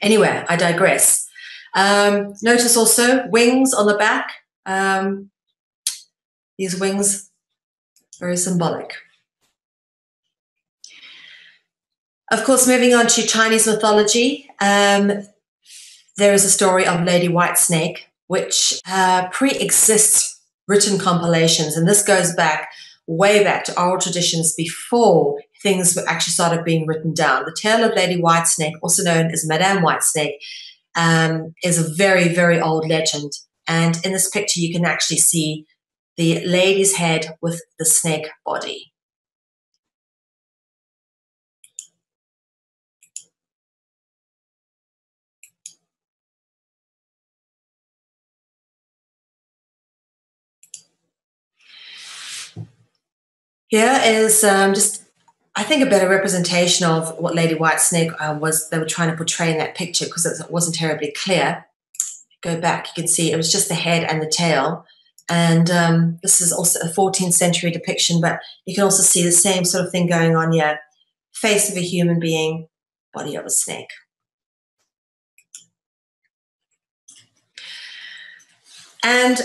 Anyway, I digress. Notice also wings on the back. These wings, very symbolic. Of course, moving on to Chinese mythology, there is a story of Lady Whitesnake, which pre-exists written compilations, and this goes back way back to oral traditions before things actually started being written down. The tale of Lady Whitesnake, also known as Madame Whitesnake, is a very, very old legend. And in this picture, you can actually see the lady's head with the snake body. Here is just, I think, a better representation of what Lady Whitesnake was. They were trying to portray in that picture because it wasn't terribly clear. Go back, you can see it was just the head and the tail. And this is also a 14th century depiction, but you can also see the same sort of thing going on here. Face of a human being, body of a snake. And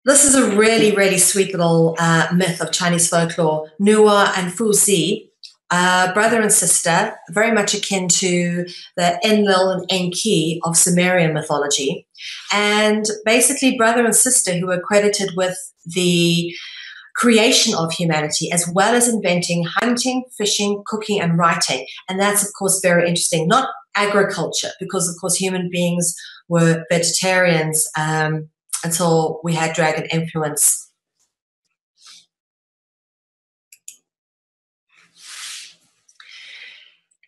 this is a really, really sweet little myth of Chinese folklore. Nuwa and Fuzi, brother and sister, very much akin to the Enlil and Enki of Sumerian mythology. And basically brother and sister who were credited with the creation of humanity, as well as inventing hunting, fishing, cooking, and writing. And that's, of course, very interesting. Not agriculture, because, of course, human beings were vegetarians until we had dragon influence.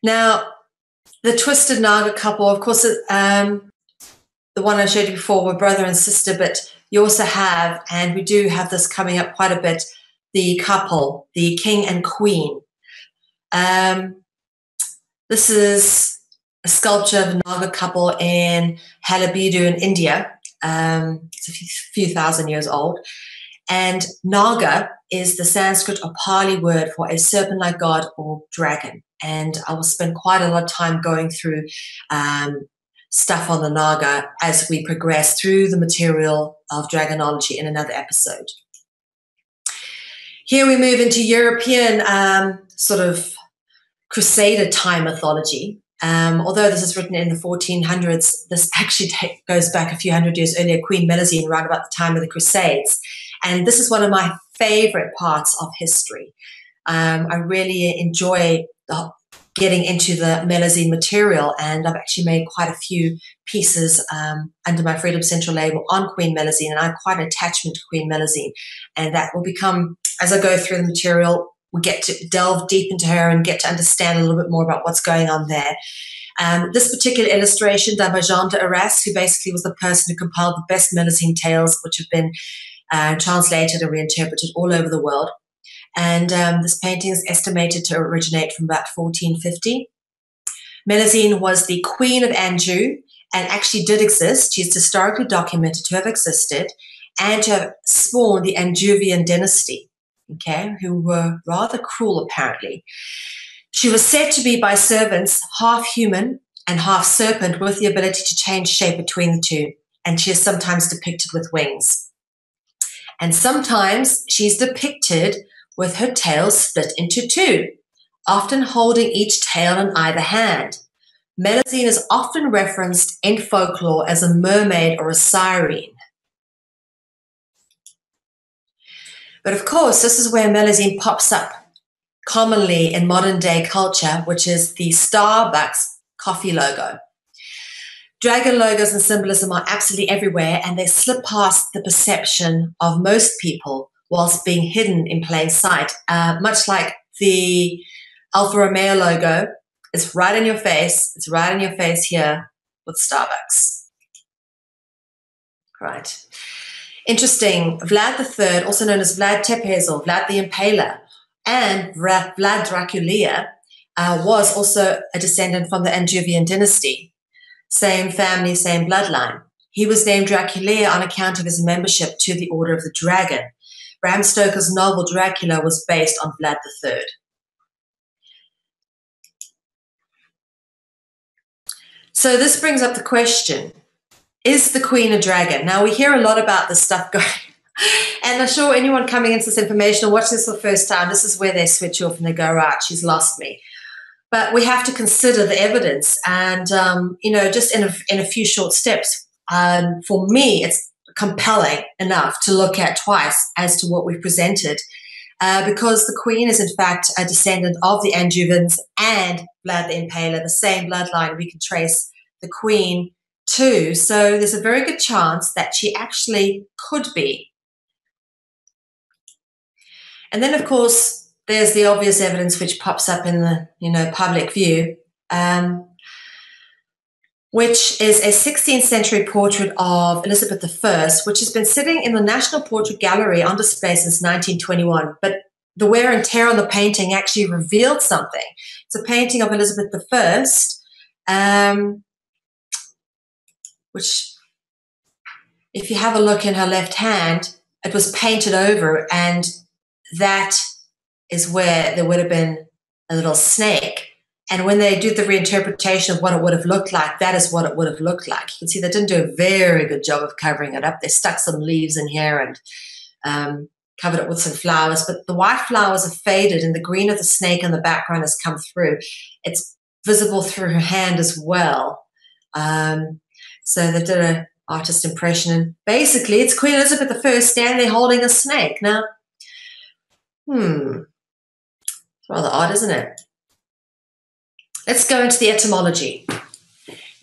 Now, the Twisted Naga couple, of course, the one I showed you before were brother and sister, but you also have, and we do have this coming up quite a bit, the couple, the king and queen. This is a sculpture of a Naga couple in Halebidu in India. It's a few thousand years old. And Naga is the Sanskrit or Pali word for a serpent-like god or dragon. And I will spend quite a lot of time going through stuff on the Naga as we progress through the material of dragonology in another episode. Here we move into European sort of Crusader time mythology. Although this is written in the 1400s, this actually goes back a few hundred years earlier, Queen Melusine, around about the time of the Crusades. And this is one of my favorite parts of history. I really enjoy getting into the Melusine material, and I've actually made quite a few pieces under my Freedom Central label on Queen Melusine, and I have quite an attachment to Queen Melusine. And that will become, as I go through the material, we get to delve deep into her and get to understand a little bit more about what's going on there. This particular illustration done by Jean de Arras, who basically was the person who compiled the best Melusine tales, which have been translated and reinterpreted all over the world. And this painting is estimated to originate from about 1450. Melusine was the queen of Anjou and actually did exist. She's historically documented to have existed and to have spawned the Anjouvian dynasty, okay, who were rather cruel apparently. She was said to be by servants half human and half serpent, with the ability to change shape between the two. And she is sometimes depicted with wings. And sometimes she's depicted with her tail split into two, often holding each tail in either hand. Melusine is often referenced in folklore as a mermaid or a siren. But of course, this is where Melusine pops up commonly in modern day culture, which is the Starbucks coffee logo. Dragon logos and symbolism are absolutely everywhere, and they slip past the perception of most people whilst being hidden in plain sight. Much like the Alfa Romeo logo, it's right in your face. It's right in your face here with Starbucks. Right. Interesting. Vlad III, also known as Vlad Tepes or Vlad the Impaler, and Vlad Dracula was also a descendant from the Anjouvian dynasty. Same family, same bloodline. He was named Dracula on account of his membership to the Order of the Dragon. Bram Stoker's novel Dracula was based on Vlad III. So this brings up the question, is the Queen a dragon? Now, we hear a lot about this stuff going, and I'm sure anyone coming into this information or watching this for the first time, this is where they switch off and they go, right, she's lost me. But we have to consider the evidence, and, just in a few short steps. For me, it's compelling enough to look at twice as to what we've presented, because the Queen is, in fact, a descendant of the Angevins and Vlad the Impaler, the same bloodline we can trace the Queen to. So there's a very good chance that she actually could be. And then, of course, there's the obvious evidence which pops up in the, public view, which is a 16th century portrait of Elizabeth I, which has been sitting in the National Portrait Gallery on display since 1921. But the wear and tear on the painting actually revealed something. It's a painting of Elizabeth I, which, if you have a look in her left hand, it was painted over, and that is where there would have been a little snake. And when they did the reinterpretation of what it would have looked like, that is what it would have looked like. You can see they didn't do a very good job of covering it up. They stuck some leaves in here and covered it with some flowers, but the white flowers have faded and the green of the snake in the background has come through. It's visible through her hand as well. So they did an artist impression, and basically it's Queen Elizabeth I standing there holding a snake. Now, it's rather odd, isn't it? Let's go into the etymology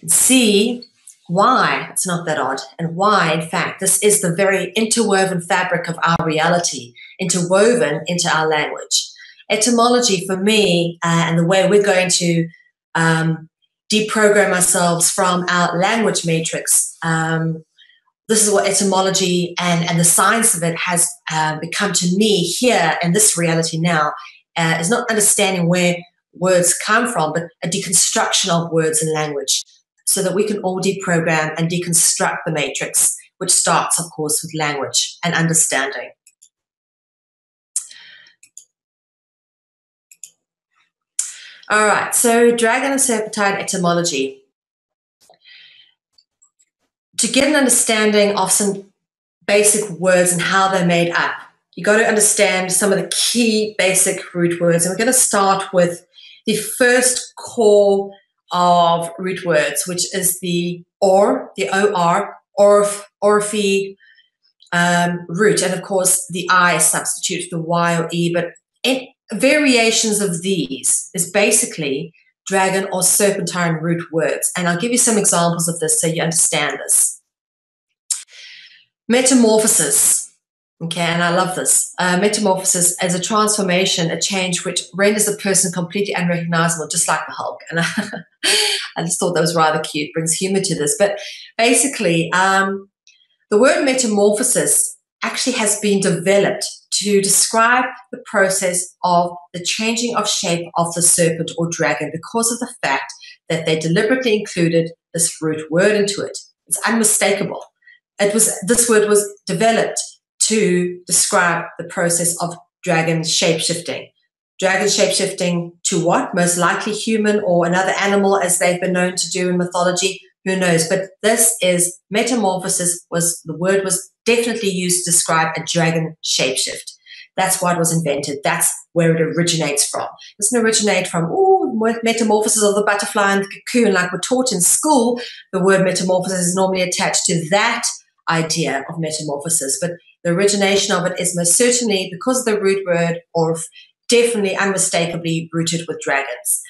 and see why it's not that odd, and why, in fact, this is the very interwoven fabric of our reality, interwoven into our language. Etymology, for me, and the way we're going to deprogram ourselves from our language matrix, this is what etymology and the science of it has become to me here in this reality now, is not understanding where words come from, but a deconstruction of words and language, so that we can all deprogram and deconstruct the matrix, which starts, of course, with language and understanding. All right, so dragon and serpentine etymology. To get an understanding of some basic words and how they're made up, you got to understand some of the key basic root words. And we're going to start with the first core of root words, which is the or, the O-R, orphy root. And of course, the I substitutes the Y or E, but variations of these is basically dragon or serpentine root words. And I'll give you some examples of this so you understand this. Metamorphosis. Okay, and I love this. Metamorphosis as a transformation, a change which renders a person completely unrecognizable, just like the Hulk. And I just thought that was rather cute, brings humor to this. But basically, the word metamorphosis actually has been developed to describe the process of the changing of shape of the serpent or dragon, because of the fact that they deliberately included this root word into it. It's unmistakable. This word was developed to describe the process of dragon shape-shifting. Dragon shape-shifting to what? Most likely human or another animal, as they've been known to do in mythology. Who knows? But this is metamorphosis. The word was definitely used to describe a dragon shapeshift. That's why it was invented. That's where it originates from. It doesn't originate from, metamorphosis of the butterfly and the cocoon like we're taught in school. The word metamorphosis is normally attached to that idea of metamorphosis, but the origination of it is most certainly, because of the root word, or definitely unmistakably rooted with dragons.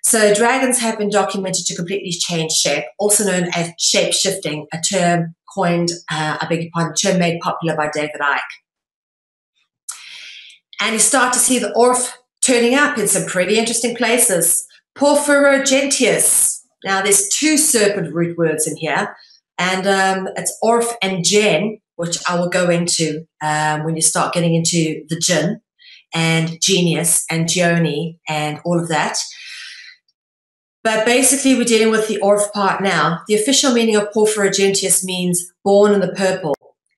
So dragons have been documented to completely change shape, also known as shape-shifting, a term coined, a term made popular by David Icke. And you start to see the Orf turning up in some pretty interesting places. Porphyrogentius. Now there's two serpent root words in here, and it's Orf and Gen, which I will go into when you start getting into the Jinn and genius and Gioni and all of that. But basically, we're dealing with the Orf part now. The official meaning of Porphyrogentius means born in the purple.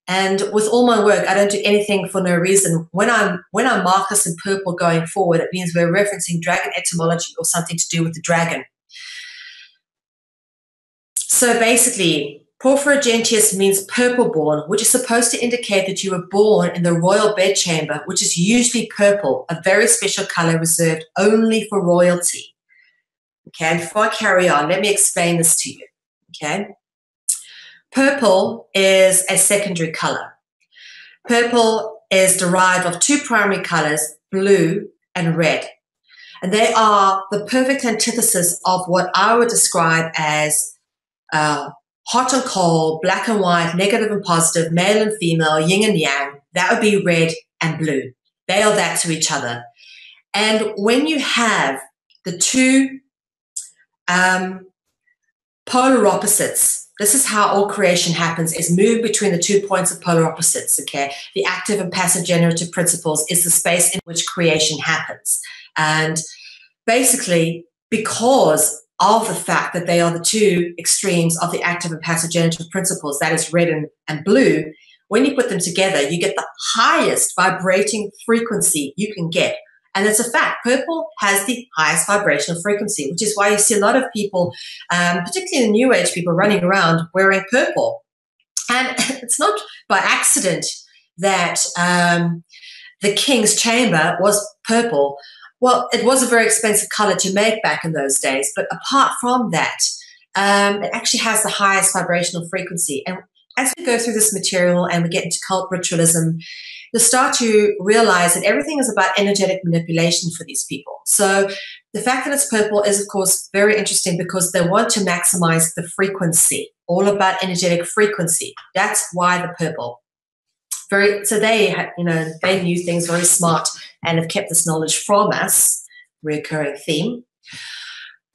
And with all my work, I don't do anything for no reason. When I mark this in purple going forward, it means we're referencing dragon etymology or something to do with the dragon. So basically, Porphyrogentius means purple born, which is supposed to indicate that you were born in the royal bedchamber, which is usually purple, a very special color reserved only for royalty. Okay, and before I carry on, let me explain this to you. Okay, purple is a secondary color. Purple is derived of two primary colors, blue and red. And they are the perfect antithesis of what I would describe as hot and cold, black and white, negative and positive, male and female, yin and yang. That would be red and blue. They are that to each other. And when you have the two polar opposites. This is how all creation happens, is move between the 2 points of polar opposites, okay? The active and passive generative principles is the space in which creation happens. And basically, because of the fact that they are the two extremes of the active and passive generative principles, that is red and blue, when you put them together, you get the highest vibrating frequency you can get. And it's a fact. Purple has the highest vibrational frequency, which is why you see a lot of people, particularly the New Age people, running around wearing purple. And it's not by accident that the King's Chamber was purple. Well, it was a very expensive color to make back in those days. But apart from that, it actually has the highest vibrational frequency. And as we go through this material and we get into cult ritualism, you'll start to realize that everything is about energetic manipulation for these people. So the fact that it's purple is, of course, very interesting because they want to maximize the frequency, all about energetic frequency. That's why the purple. So they knew things, very smart, and have kept this knowledge from us. Recurring theme.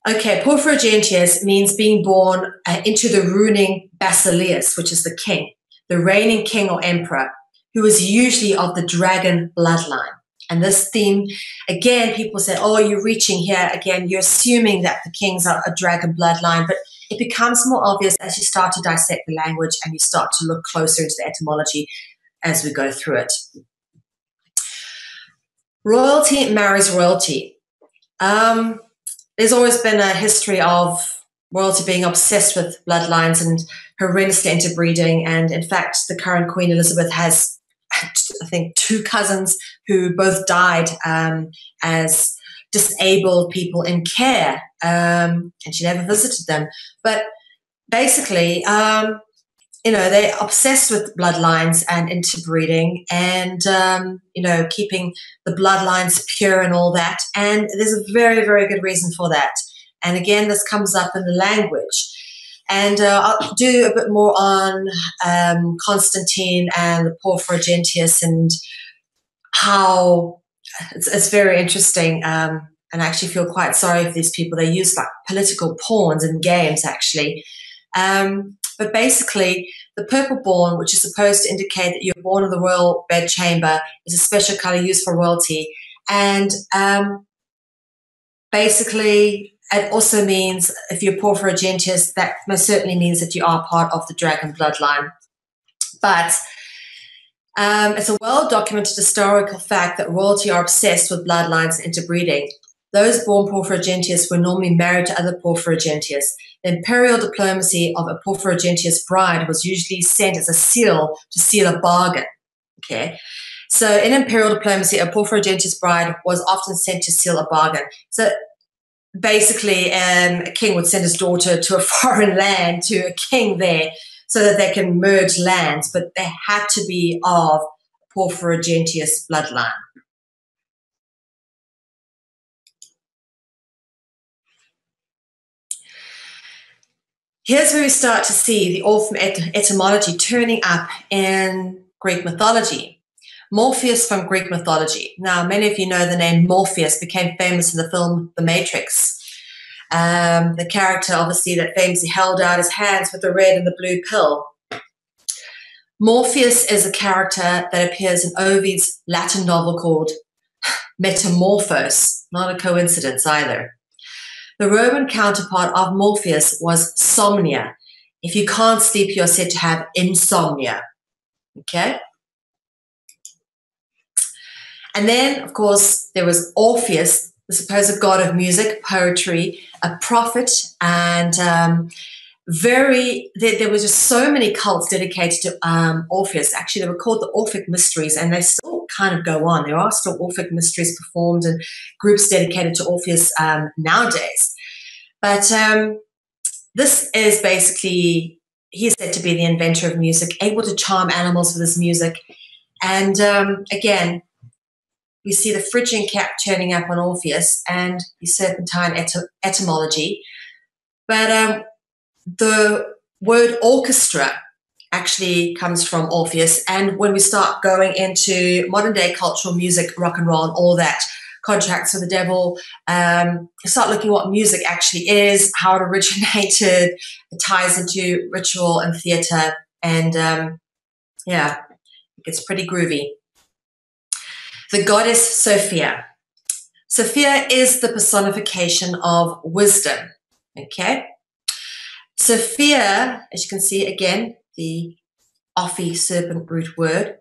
Okay, Porphyra Gentius means being born into the ruling Basileus, which is the king, the reigning king or emperor, who is usually of the dragon bloodline. And this theme, again, people say, oh, you're reaching here. Again, you're assuming that the kings are a dragon bloodline, but it becomes more obvious as you start to dissect the language and you start to look closer into the etymology as we go through it. Royalty marries royalty. There's always been a history of royalty being obsessed with bloodlines and horrendously interbreeding. And in fact, the current Queen Elizabeth has, I think, 2 cousins who both died as disabled people in care, and she never visited them. But basically, they're obsessed with bloodlines and interbreeding and, keeping the bloodlines pure and all that. And there's a very, very good reason for that. And again, this comes up in the language. And I'll do a bit more on Constantine and the Porphyra Gentius and how it's very interesting. And I actually feel quite sorry for these people. They use like political pawns in games, actually. But basically, the purple born, which is supposed to indicate that you're born in the royal bedchamber, is a special color used for royalty. And basically, it also means if you're Porphyra Gentius, that most certainly means that you are part of the dragon bloodline. But it's a well-documented historical fact that royalty are obsessed with bloodlines and interbreeding. Those born Porphyra Gentius were normally married to other Porphyra Gentius. The imperial diplomacy of a Porphyra Gentius bride was usually sent as a seal to seal a bargain. Okay, so in imperial diplomacy, a Porphyra Gentius bride was often sent to seal a bargain. So basically, a king would send his daughter to a foreign land, to a king there, so that they can merge lands, but they had to be of Porphyra Gentius bloodline. Here's where we start to see the orphan etymology turning up in Greek mythology. Morpheus from Greek mythology. Now, many of you know the name Morpheus became famous in the film The Matrix. The character, obviously, that famously held out his hands with the red and the blue pill. Morpheus is a character that appears in Ovid's Latin novel called Metamorphos. Not a coincidence either. The Roman counterpart of Morpheus was Somnia. If you can't sleep, you're said to have insomnia. Okay? And then, of course, there was Orpheus, the supposed god of music, poetry, a prophet, and there was just so many cults dedicated to Orpheus. Actually, they were called the Orphic Mysteries, and they still kind of go on. There are still Orphic Mysteries performed and groups dedicated to Orpheus nowadays. But this is basically, he's said to be the inventor of music, able to charm animals with his music. And again, we see the Phrygian cap turning up on Orpheus and the serpentine etymology. But the word orchestra actually comes from Orpheus. And when we start going into modern day cultural music, rock and roll and all that, contracts with the devil. Start looking what music actually is, how it originated. It ties into ritual and theatre, and yeah, it gets pretty groovy. The goddess Sophia. Sophia is the personification of wisdom. Okay. Sophia, as you can see again, the Ophi serpent root word.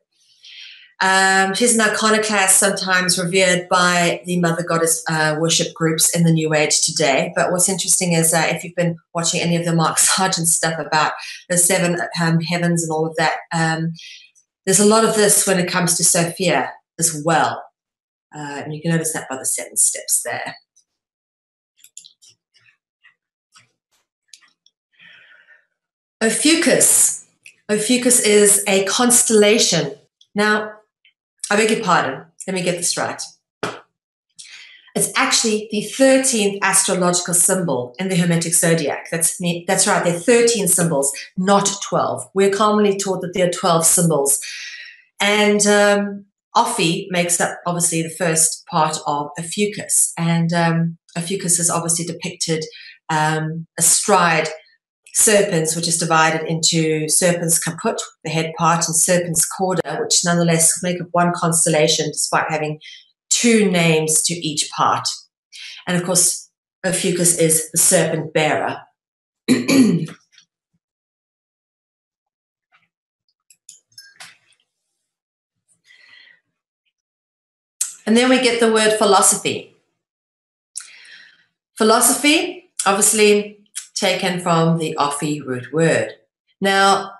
She's an iconoclast, sometimes revered by the mother goddess worship groups in the New Age today. But what's interesting is if you've been watching any of the Mark Sargent stuff about the seven heavens and all of that, there's a lot of this when it comes to Sophia as well. And you can notice that by the 7 steps there. Ophiuchus. Ophiuchus is a constellation. Now, I beg your pardon. Let me get this right. It's actually the 13th astrological symbol in the Hermetic zodiac. That's right. There are 13 symbols, not 12. We're commonly taught that there are 12 symbols. And Ophi makes up, obviously, the first part of Ophiuchus. And Ophiuchus is obviously depicted astride serpents, which is divided into serpent's caput, the head part, and serpent's cauda, which nonetheless make up one constellation despite having 2 names to each part. And of course, Ophiuchus is the serpent bearer. And then we get the word philosophy. Philosophy, obviously, taken from the Ophi root word. Now,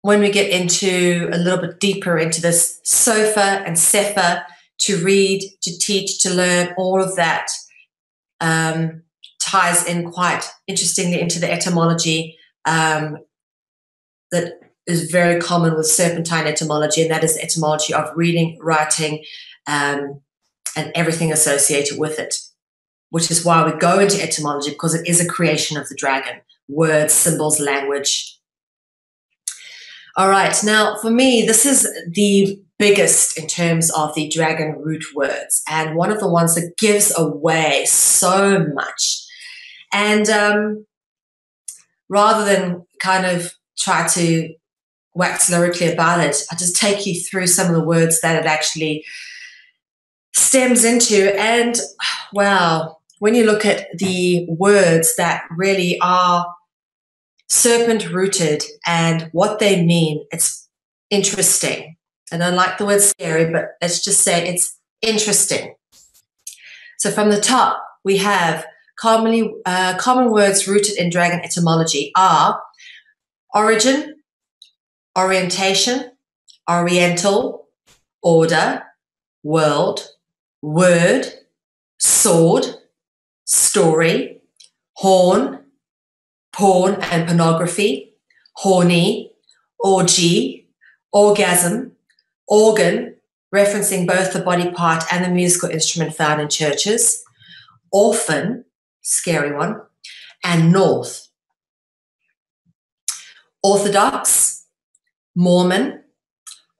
when we get into a little bit deeper into this Sophia and Sefer, to read, to teach, to learn, all of that ties in quite interestingly into the etymology that is very common with serpentine etymology, and that is the etymology of reading, writing, and everything associated with it. Which is why we go into etymology, because it is a creation of the dragon. Words, symbols, language. All right, now for me, this is the biggest in terms of the dragon root words, and one of the ones that gives away so much. And rather than kind of try to wax lyrically about it, I just take you through some of the words that it actually stems into. And wow, when you look at the words that really are serpent-rooted and what they mean, it's interesting. I don't like the word scary, but let's just say it's interesting. So from the top, we have common words rooted in dragon etymology are origin, orientation, oriental, order, world, word, sword, story, horn, porn and pornography, horny, orgy, orgasm, organ, referencing both the body part and the musical instrument found in churches, orphan, scary one, and north. Orthodox, Mormon,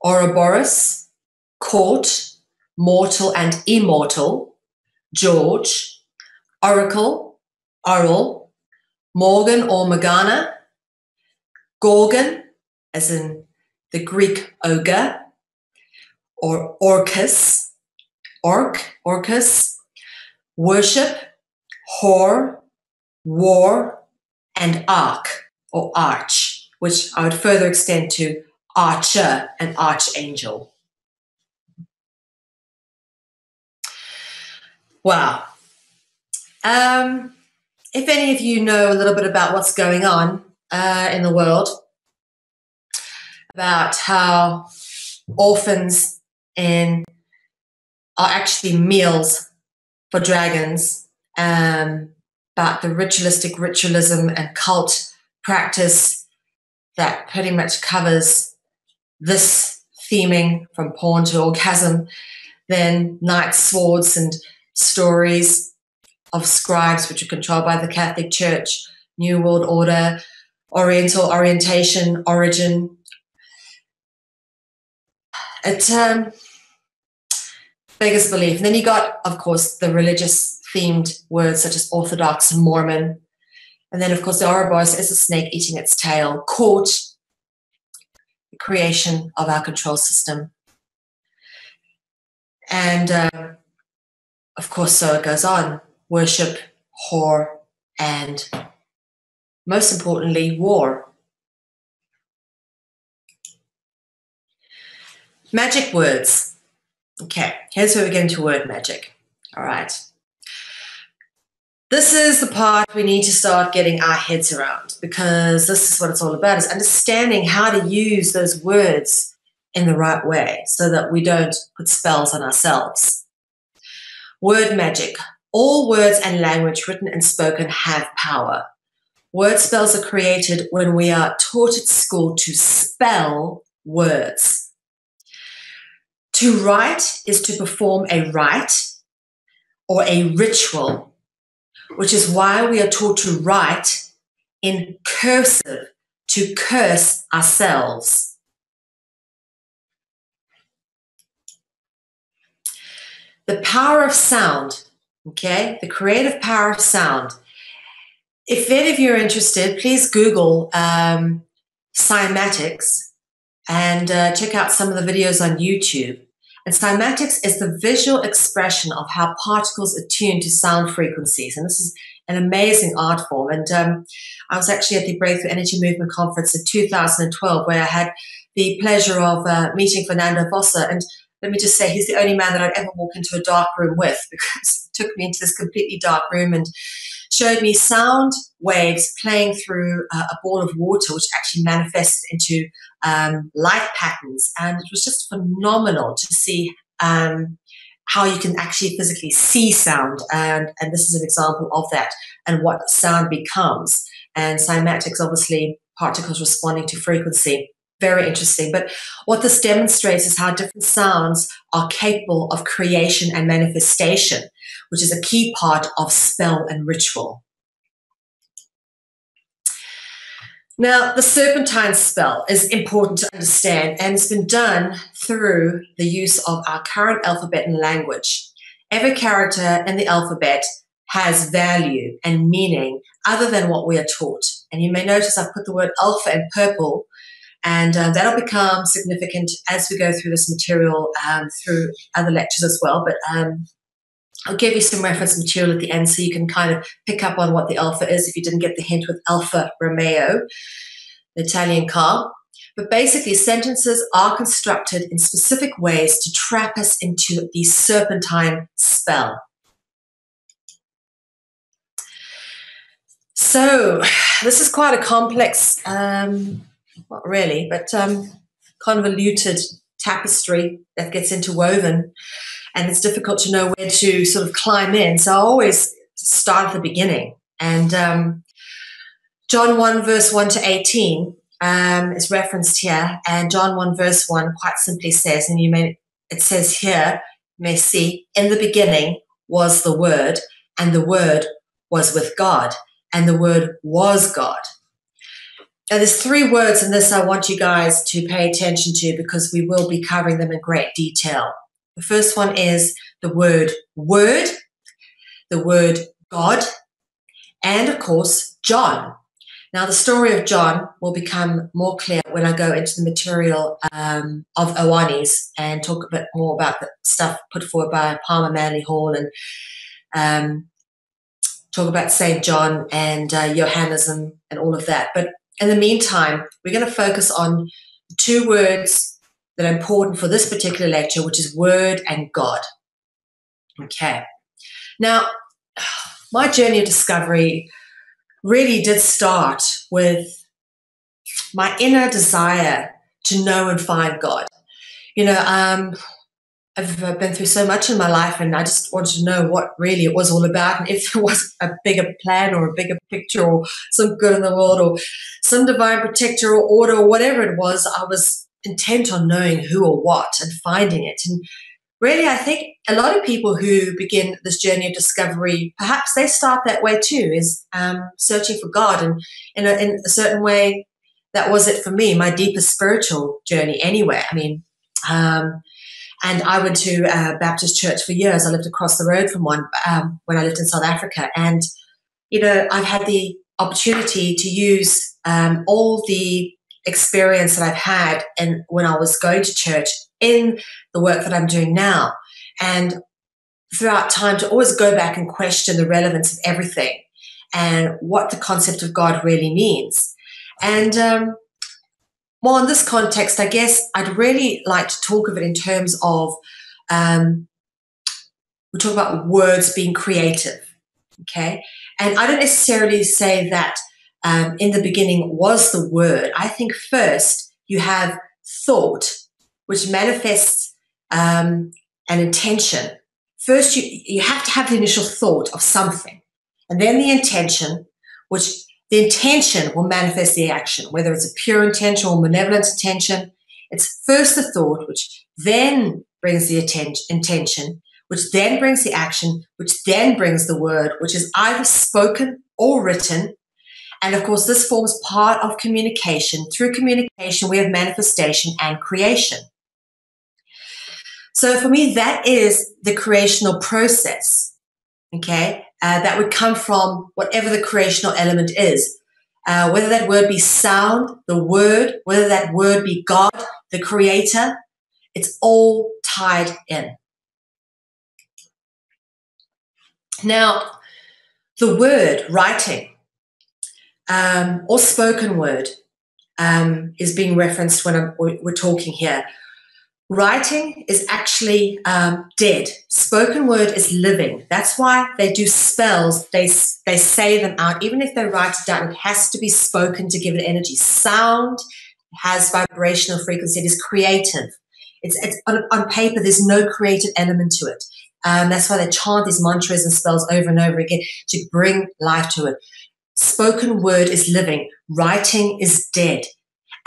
Ouroboros, court, mortal and immortal, George, oracle, oral, Morgan or Morgana, Gorgon, as in the Greek ogre, or Orcus, Orcus, worship, whore, war, and arch, or arch, which I would further extend to archer and archangel. Wow. If any of you know a little bit about what's going on in the world, about how orphans are actually meals for dragons, about the ritualism and cult practice that pretty much covers this theming from porn to orgasm, then knights, swords, and stories of scribes which are controlled by the Catholic Church, New World Order, Oriental orientation, origin. biggest belief. And then you got, of course, the religious themed words such as Orthodox and Mormon. And then, of course, the Ouroboros is a snake eating its tail. Court, the creation of our control system. And, of course, so it goes on. Worship, whore, and most importantly, war. Magic words. Okay, here's where we get into word magic. All right. This is the part we need to start getting our heads around, because this is what it's all about, is understanding how to use those words in the right way so that we don't put spells on ourselves. Word magic. All words and language written and spoken have power. Word spells are created when we are taught at school to spell words. To write is to perform a rite or a ritual, which is why we are taught to write in cursive, to curse ourselves. The power of sound, okay? The creative power of sound. If any of you are interested, please Google cymatics and check out some of the videos on YouTube. And cymatics is the visual expression of how particles attune to sound frequencies. And this is an amazing art form. And I was actually at the Breakthrough Energy Movement Conference in 2012, where I had the pleasure of meeting Fernando Fossa. And let me just say, he's the only man that I'd ever walk into a dark room with, because he took me into this completely dark room and showed me sound waves playing through a ball of water, which actually manifested into light patterns. And it was just phenomenal to see how you can actually physically see sound. And this is an example of that and what sound becomes. And cymatics, obviously, particles responding to frequency. Very interesting. But what this demonstrates is how different sounds are capable of creation and manifestation, which is a key part of spell and ritual. Now, the serpentine spell is important to understand, and it's been done through the use of our current alphabet and language. Every character in the alphabet has value and meaning other than what we are taught. And you may notice I've put the word alpha in purple, and that'll become significant as we go through this material through other lectures as well. But I'll give you some reference material at the end so you can kind of pick up on what the alpha is if you didn't get the hint with Alfa Romeo, the Italian car. But basically, sentences are constructed in specific ways to trap us into the serpentine spell. So this is quite a complex, not really, but convoluted tapestry that gets interwoven. And it's difficult to know where to sort of climb in. So I always start at the beginning. And John 1, verse 1 to 18 is referenced here. And John 1, verse 1 quite simply says, and it says here, you may see, in the beginning was the Word, and the Word was with God, and the Word was God. Now, there's three words in this I want you guys to pay attention to, because we will be covering them in great detail. The first one is the word word, the word God, and of course, John. Now, the story of John will become more clear when I go into the material of Ioannis and talk a bit more about the stuff put forward by Palmer Manly Hall, and talk about St. John and Johannism and all of that. But in the meantime, we're going to focus on two words that are important for this particular lecture, which is word and God. Okay. Now, my journey of discovery really did start with my inner desire to know and find God. You know, I've been through so much in my life, and I just wanted to know what really it was all about, and if there was a bigger plan or a bigger picture or some good in the world or some divine protector or order or whatever it was. I was intent on knowing who or what and finding it. And really, I think a lot of people who begin this journey of discovery, perhaps they start that way too, is searching for God. And in a certain way, that was it for me, my deepest spiritual journey anyway. I mean, And I went to a Baptist church for years. I lived across the road from one when I lived in South Africa. And, you know, I've had the opportunity to use all the experience that I've had and when I was going to church in the work that I'm doing now. And throughout time to always go back and question the relevance of everything and what the concept of God really means. And more in this context, I guess I'd really like to talk of it in terms of, we talk about words being creative, okay? And I don't necessarily say that in the beginning was the word. I think first you have thought, which manifests an intention. First, you have to have the initial thought of something, and then the intention, which the intention will manifest the action, whether it's a pure intention or malevolent intention. It's first the thought, which then brings the intention, which then brings the action, which then brings the word, which is either spoken or written. And of course, this forms part of communication. Through communication, we have manifestation and creation. So for me, that is the creational process, okay? That would come from whatever the creational element is. Whether that word be sound, the word, whether that word be God, the creator, it's all tied in. Now, the word, writing, or spoken word is being referenced when we're talking here. Writing is actually dead. Spoken word is living. That's why they do spells. They say them out. Even if they write it down, it has to be spoken to give it energy. Sound has vibrational frequency. It is creative. It's on paper, there's no creative element to it. That's why they chant these mantras and spells over and over again to bring life to it. Spoken word is living. Writing is dead.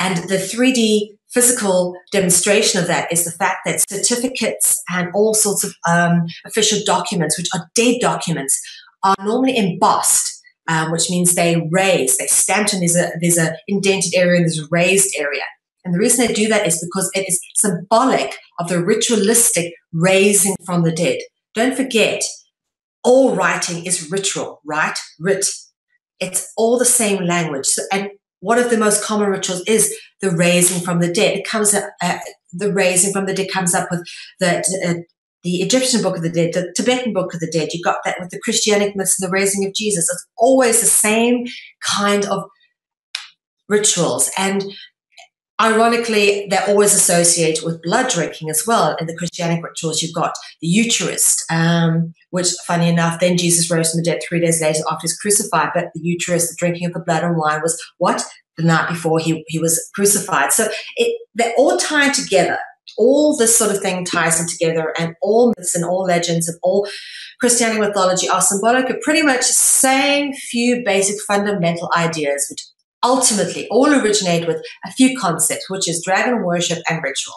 And the 3D physical demonstration of that is the fact that certificates and all sorts of official documents, which are dead documents, are normally embossed, which means they stamped, and there's a indented area and there's a raised area. And the reason they do that is because it is symbolic of the ritualistic raising from the dead. Don't forget, all writing is ritual, right? Writ. It's all the same language. So, and one of the most common rituals is the raising from the dead. It comes the raising from the dead comes up with the Egyptian Book of the Dead, the Tibetan Book of the Dead. You got that with the Christianic myths and the raising of Jesus. It's always the same kind of rituals. And ironically, they're always associated with blood drinking as well. In the Christianic rituals, you've got the Eucharist, which, funny enough, then Jesus rose from the dead 3 days later after he was crucified. But the Eucharist, the drinking of the blood and wine, was what? The night before he was crucified. So they're all tied together. All this sort of thing ties them together, and all myths and all legends and all Christianic mythology are symbolic of pretty much the same few basic fundamental ideas, which ultimately all originate with a few concepts, which is dragon worship and ritual.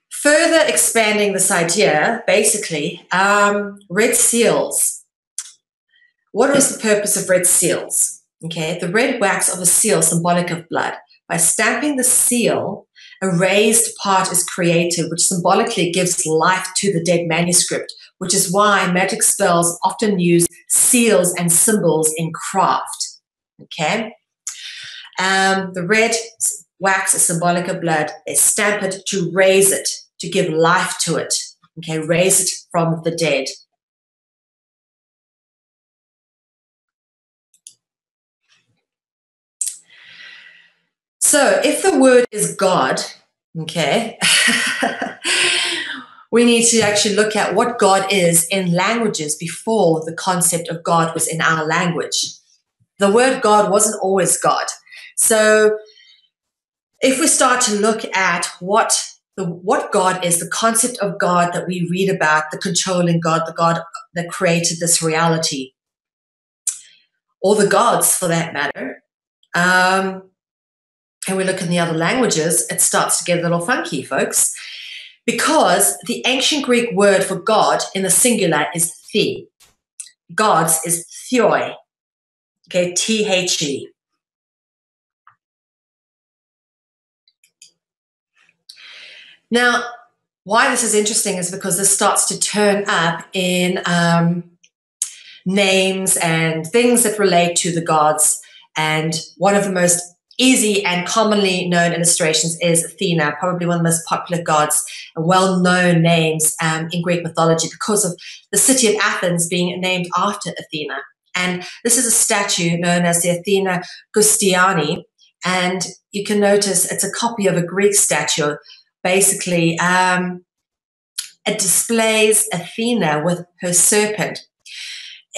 Further expanding this idea, basically, red seals. What was the purpose of red seals? Okay, the red wax of a seal, symbolic of blood. By stamping the seal, a raised part is created, which symbolically gives life to the dead manuscript, which is why magic spells often use seals and symbols in craft. Okay, the red wax is symbolic of blood. They stamp it to raise it, to give life to it. Okay, raise it from the dead. So if the word is God, okay, we need to actually look at what God is in languages before the concept of God was in our language. The word God wasn't always God. So if we start to look at what God is, the concept of God that we read about, the controlling God, the God that created this reality, or the gods for that matter, and we look in the other languages, it starts to get a little funky, folks, because the ancient Greek word for God in the singular is the. Gods is theoi, okay, T-H-E. Now, why this is interesting is because this starts to turn up in names and things that relate to the gods. And one of the most easy and commonly known illustrations is Athena, probably one of the most popular gods and well-known names in Greek mythology because of the city of Athens being named after Athena. And this is a statue known as the Athena Gustiani. And you can notice it's a copy of a Greek statue. Basically, it displays Athena with her serpent,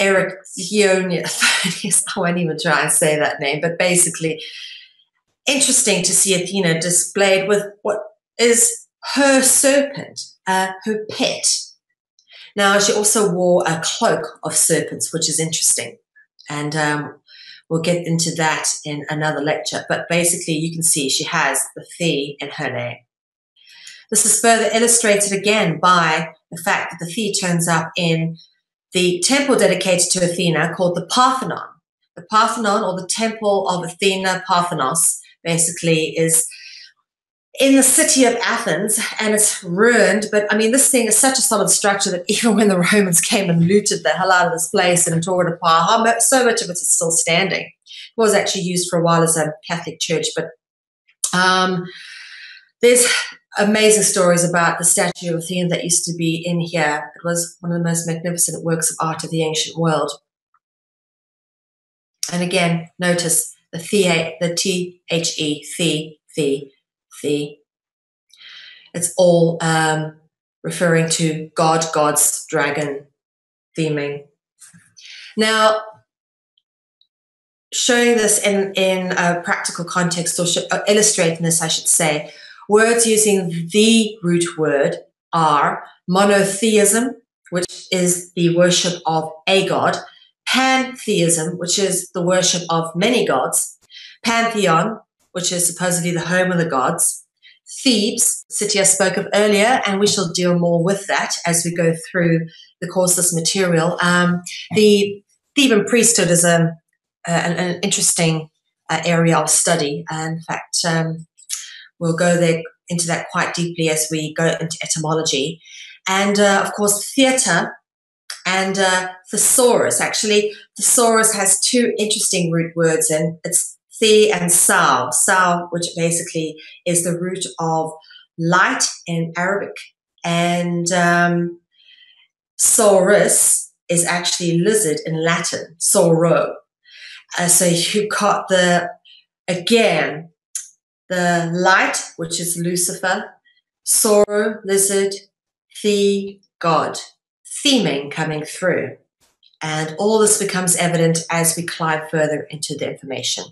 Erycthonius. I won't even try and say that name, but basically, interesting to see Athena displayed with what is her serpent, her pet. Now, she also wore a cloak of serpents, which is interesting. And we'll get into that in another lecture. But basically, you can see she has the Thea in her name. This is further illustrated again by the fact that the Thea turns up in the temple dedicated to Athena called the Parthenon. The Parthenon, or the Temple of Athena Parthenos, basically is in the city of Athens, and it's ruined. But I mean, this thing is such a solid structure that even when the Romans came and looted the hell out of this place and tore it apart, so much of it is still standing. It was actually used for a while as a Catholic church, but there's amazing stories about the statue of Athena that used to be in here. It was one of the most magnificent works of art of the ancient world. And again, notice the The, the T-H-E, The. It's all referring to God, gods, dragon theming. Now, showing this in a practical context, or illustrating this, I should say, words using the root word are monotheism, which is the worship of a god, pantheism, which is the worship of many gods, pantheon, which is supposedly the home of the gods, Thebes, city I spoke of earlier, and we shall deal more with that as we go through the course of this material. The Theban priesthood is an interesting area of study. In fact, we'll go there into that quite deeply as we go into etymology. And, of course, theatre and thesaurus. Actually, thesaurus has two interesting root words, and it's the and sal. Sal, which basically is the root of light in Arabic. And saurus is actually lizard in Latin, sauro. So you've got again, the light, which is Lucifer, sauro, lizard, the god, theming coming through. And all this becomes evident as we climb further into the information.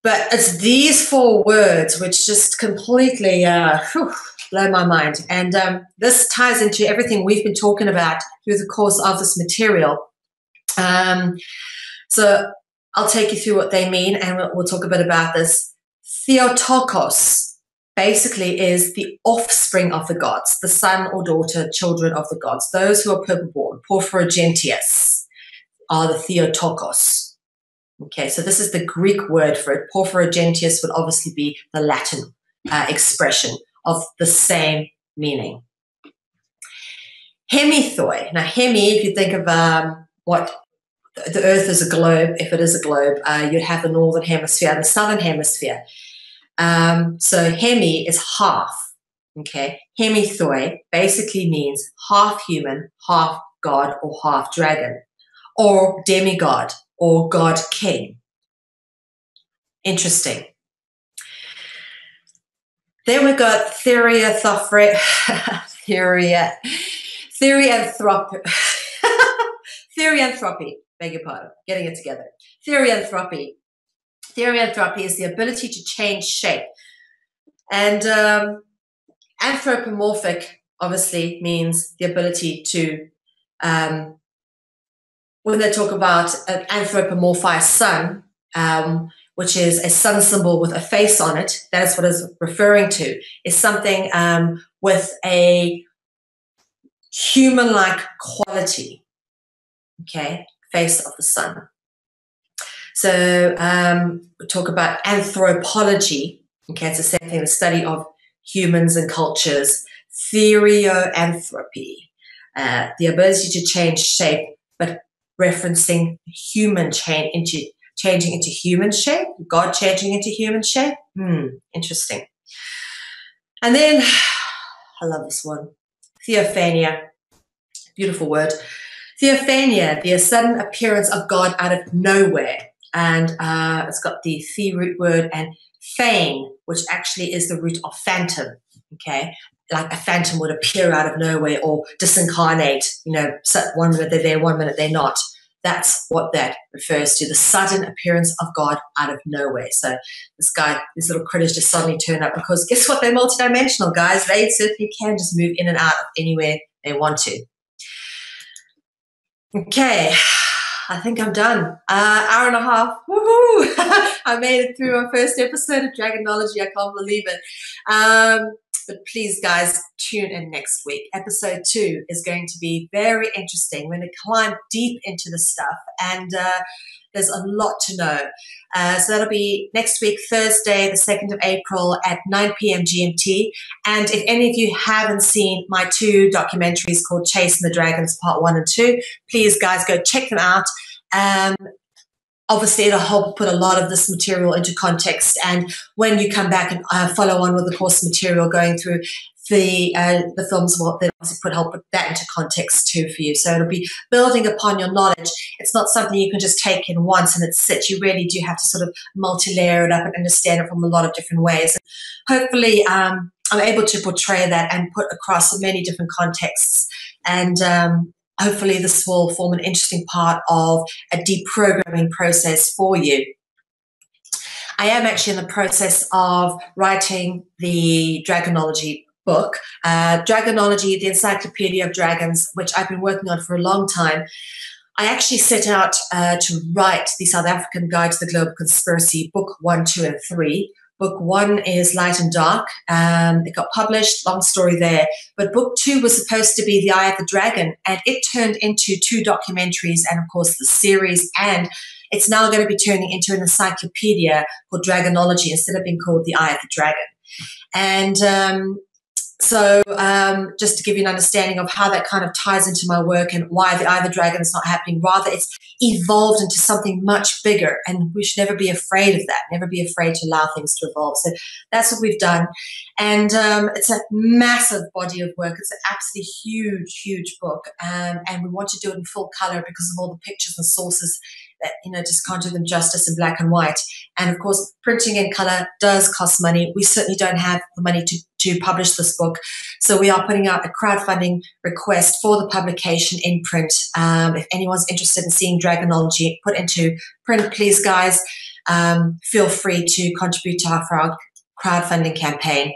But it's these four words which just completely blow my mind. And this ties into everything we've been talking about through the course of this material. So I'll take you through what they mean, and we'll talk a bit about this. Theotokos basically is the offspring of the gods, the son or daughter, children of the gods. Those who are purple-born, porphyrogenitus, are the Theotokos. Okay, so this is the Greek word for it. Porphyrogenitus would obviously be the Latin expression of the same meaning. Hemithoi. Now, hemi, if you think of what the Earth is a globe, if it is a globe, you'd have the northern hemisphere and the southern hemisphere. So hemi is half. Okay, hemithoi basically means half human, half god, or half dragon, or demigod, or god king. Interesting. Then we got therianthropy. Therianthropy, beg your pardon, getting it together. Therianthropy. Therianthropy is the ability to change shape. And anthropomorphic obviously means the ability to, when they talk about an anthropomorphized sun, which is a sun symbol with a face on it, that's what it's referring to, is something with a human-like quality, okay, face of the sun. So we talk about anthropology, okay, it's the same thing, the study of humans and cultures, theoanthropy, the ability to change shape, but referencing changing into human shape, God changing into human shape. Interesting. And then, I love this one, theophania, beautiful word. Theophania, the sudden appearance of God out of nowhere. And it's got the root word and feign, which actually is the root of phantom, okay? Like a phantom would appear out of nowhere or disincarnate, you know, 1 minute they're there, 1 minute they're not. That's what that refers to, the sudden appearance of God out of nowhere. So these little critters just suddenly turn up because guess what? They're multidimensional, guys. They certainly can just move in and out of anywhere they want to. Okay, I think I'm done. Hour and a half. Woohoo! I made it through my first episode of Dragonology. I can't believe it. But please, guys, tune in next week. Episode 2 is going to be very interesting. We're going to climb deep into the stuff, and there's a lot to know. So that'll be next week, Thursday, the 2nd of April at 9 p.m. GMT. And if any of you haven't seen my 2 documentaries called Chasing the Dragons Part 1 and 2, please, guys, go check them out. Obviously, it'll help put a lot of this material into context. And when you come back and follow on with the course material going through the films, will then help put that into context too for you. So it'll be building upon your knowledge. It's not something you can just take in once and it sits. You really do have to sort of multi-layer it up and understand it from a lot of different ways. And hopefully, I'm able to portray that and put across many different contexts. And hopefully this will form an interesting part of a deprogramming process for you. I am actually in the process of writing the Dragonology book, Dragonology, the Encyclopedia of Dragons, which I've been working on for a long time. I actually set out to write the South African Guide to the Global Conspiracy, book 1, 2, and 3. Book 1 is Light and Dark. It got published, long story there. But book 2 was supposed to be The Eye of the Dragon, and it turned into 2 documentaries and, of course, the series. And it's now going to be turning into an encyclopedia called Dragonology instead of being called The Eye of the Dragon. And so just to give you an understanding of how that kind of ties into my work and why the Eye of the Dragon is not happening, rather it's evolved into something much bigger, and we should never be afraid of that, never be afraid to allow things to evolve. So that's what we've done. And it's a massive body of work. It's an absolutely huge, huge book. And we want to do it in full color because of all the pictures and sources that, you know, just can't do them justice in black and white. And of course, printing in color does cost money. We certainly don't have the money to publish this book. So we are putting out a crowdfunding request for the publication in print. If anyone's interested in seeing Dragonology put into print, please, guys, feel free to contribute to our crowdfunding campaign.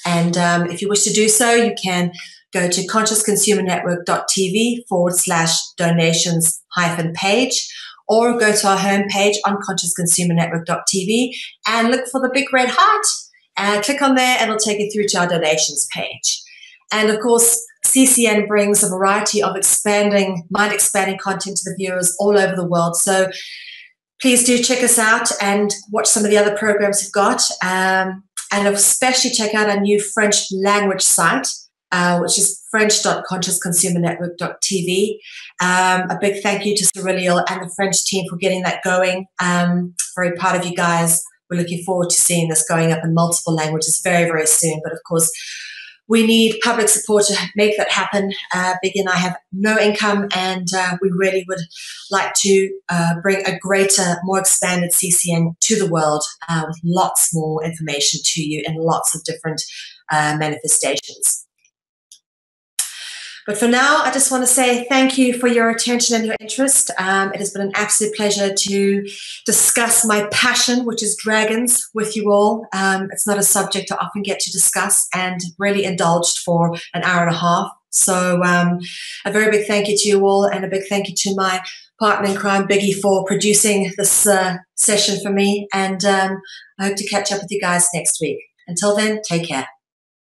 And if you wish to do so, you can go to consciousconsumernetwork.tv/donations-page, or go to our homepage on consciousconsumernetwork.tv and look for the big red heart. Click on there and it'll take you through to our donations page. And of course, CCN brings a variety of mind-expanding content to the viewers all over the world. So please do check us out and watch some of the other programs we've got. And especially check out our new French language site, which is french.consciousconsumernetwork.tv. A big thank you to Cyriliel and the French team for getting that going. Very proud of you guys. We're looking forward to seeing this going up in multiple languages very, very soon. But of course, we need public support to make that happen. Biggie and I have no income, and we really would like to bring a greater, more expanded CCN to the world with lots more information to you in lots of different manifestations. But for now, I just want to say thank you for your attention and your interest. It has been an absolute pleasure to discuss my passion, which is dragons, with you all. It's not a subject I often get to discuss, and really indulged for an hour and a half. So a very big thank you to you all, and a big thank you to my partner in crime, Biggie, for producing this session for me. And I hope to catch up with you guys next week. Until then, take care.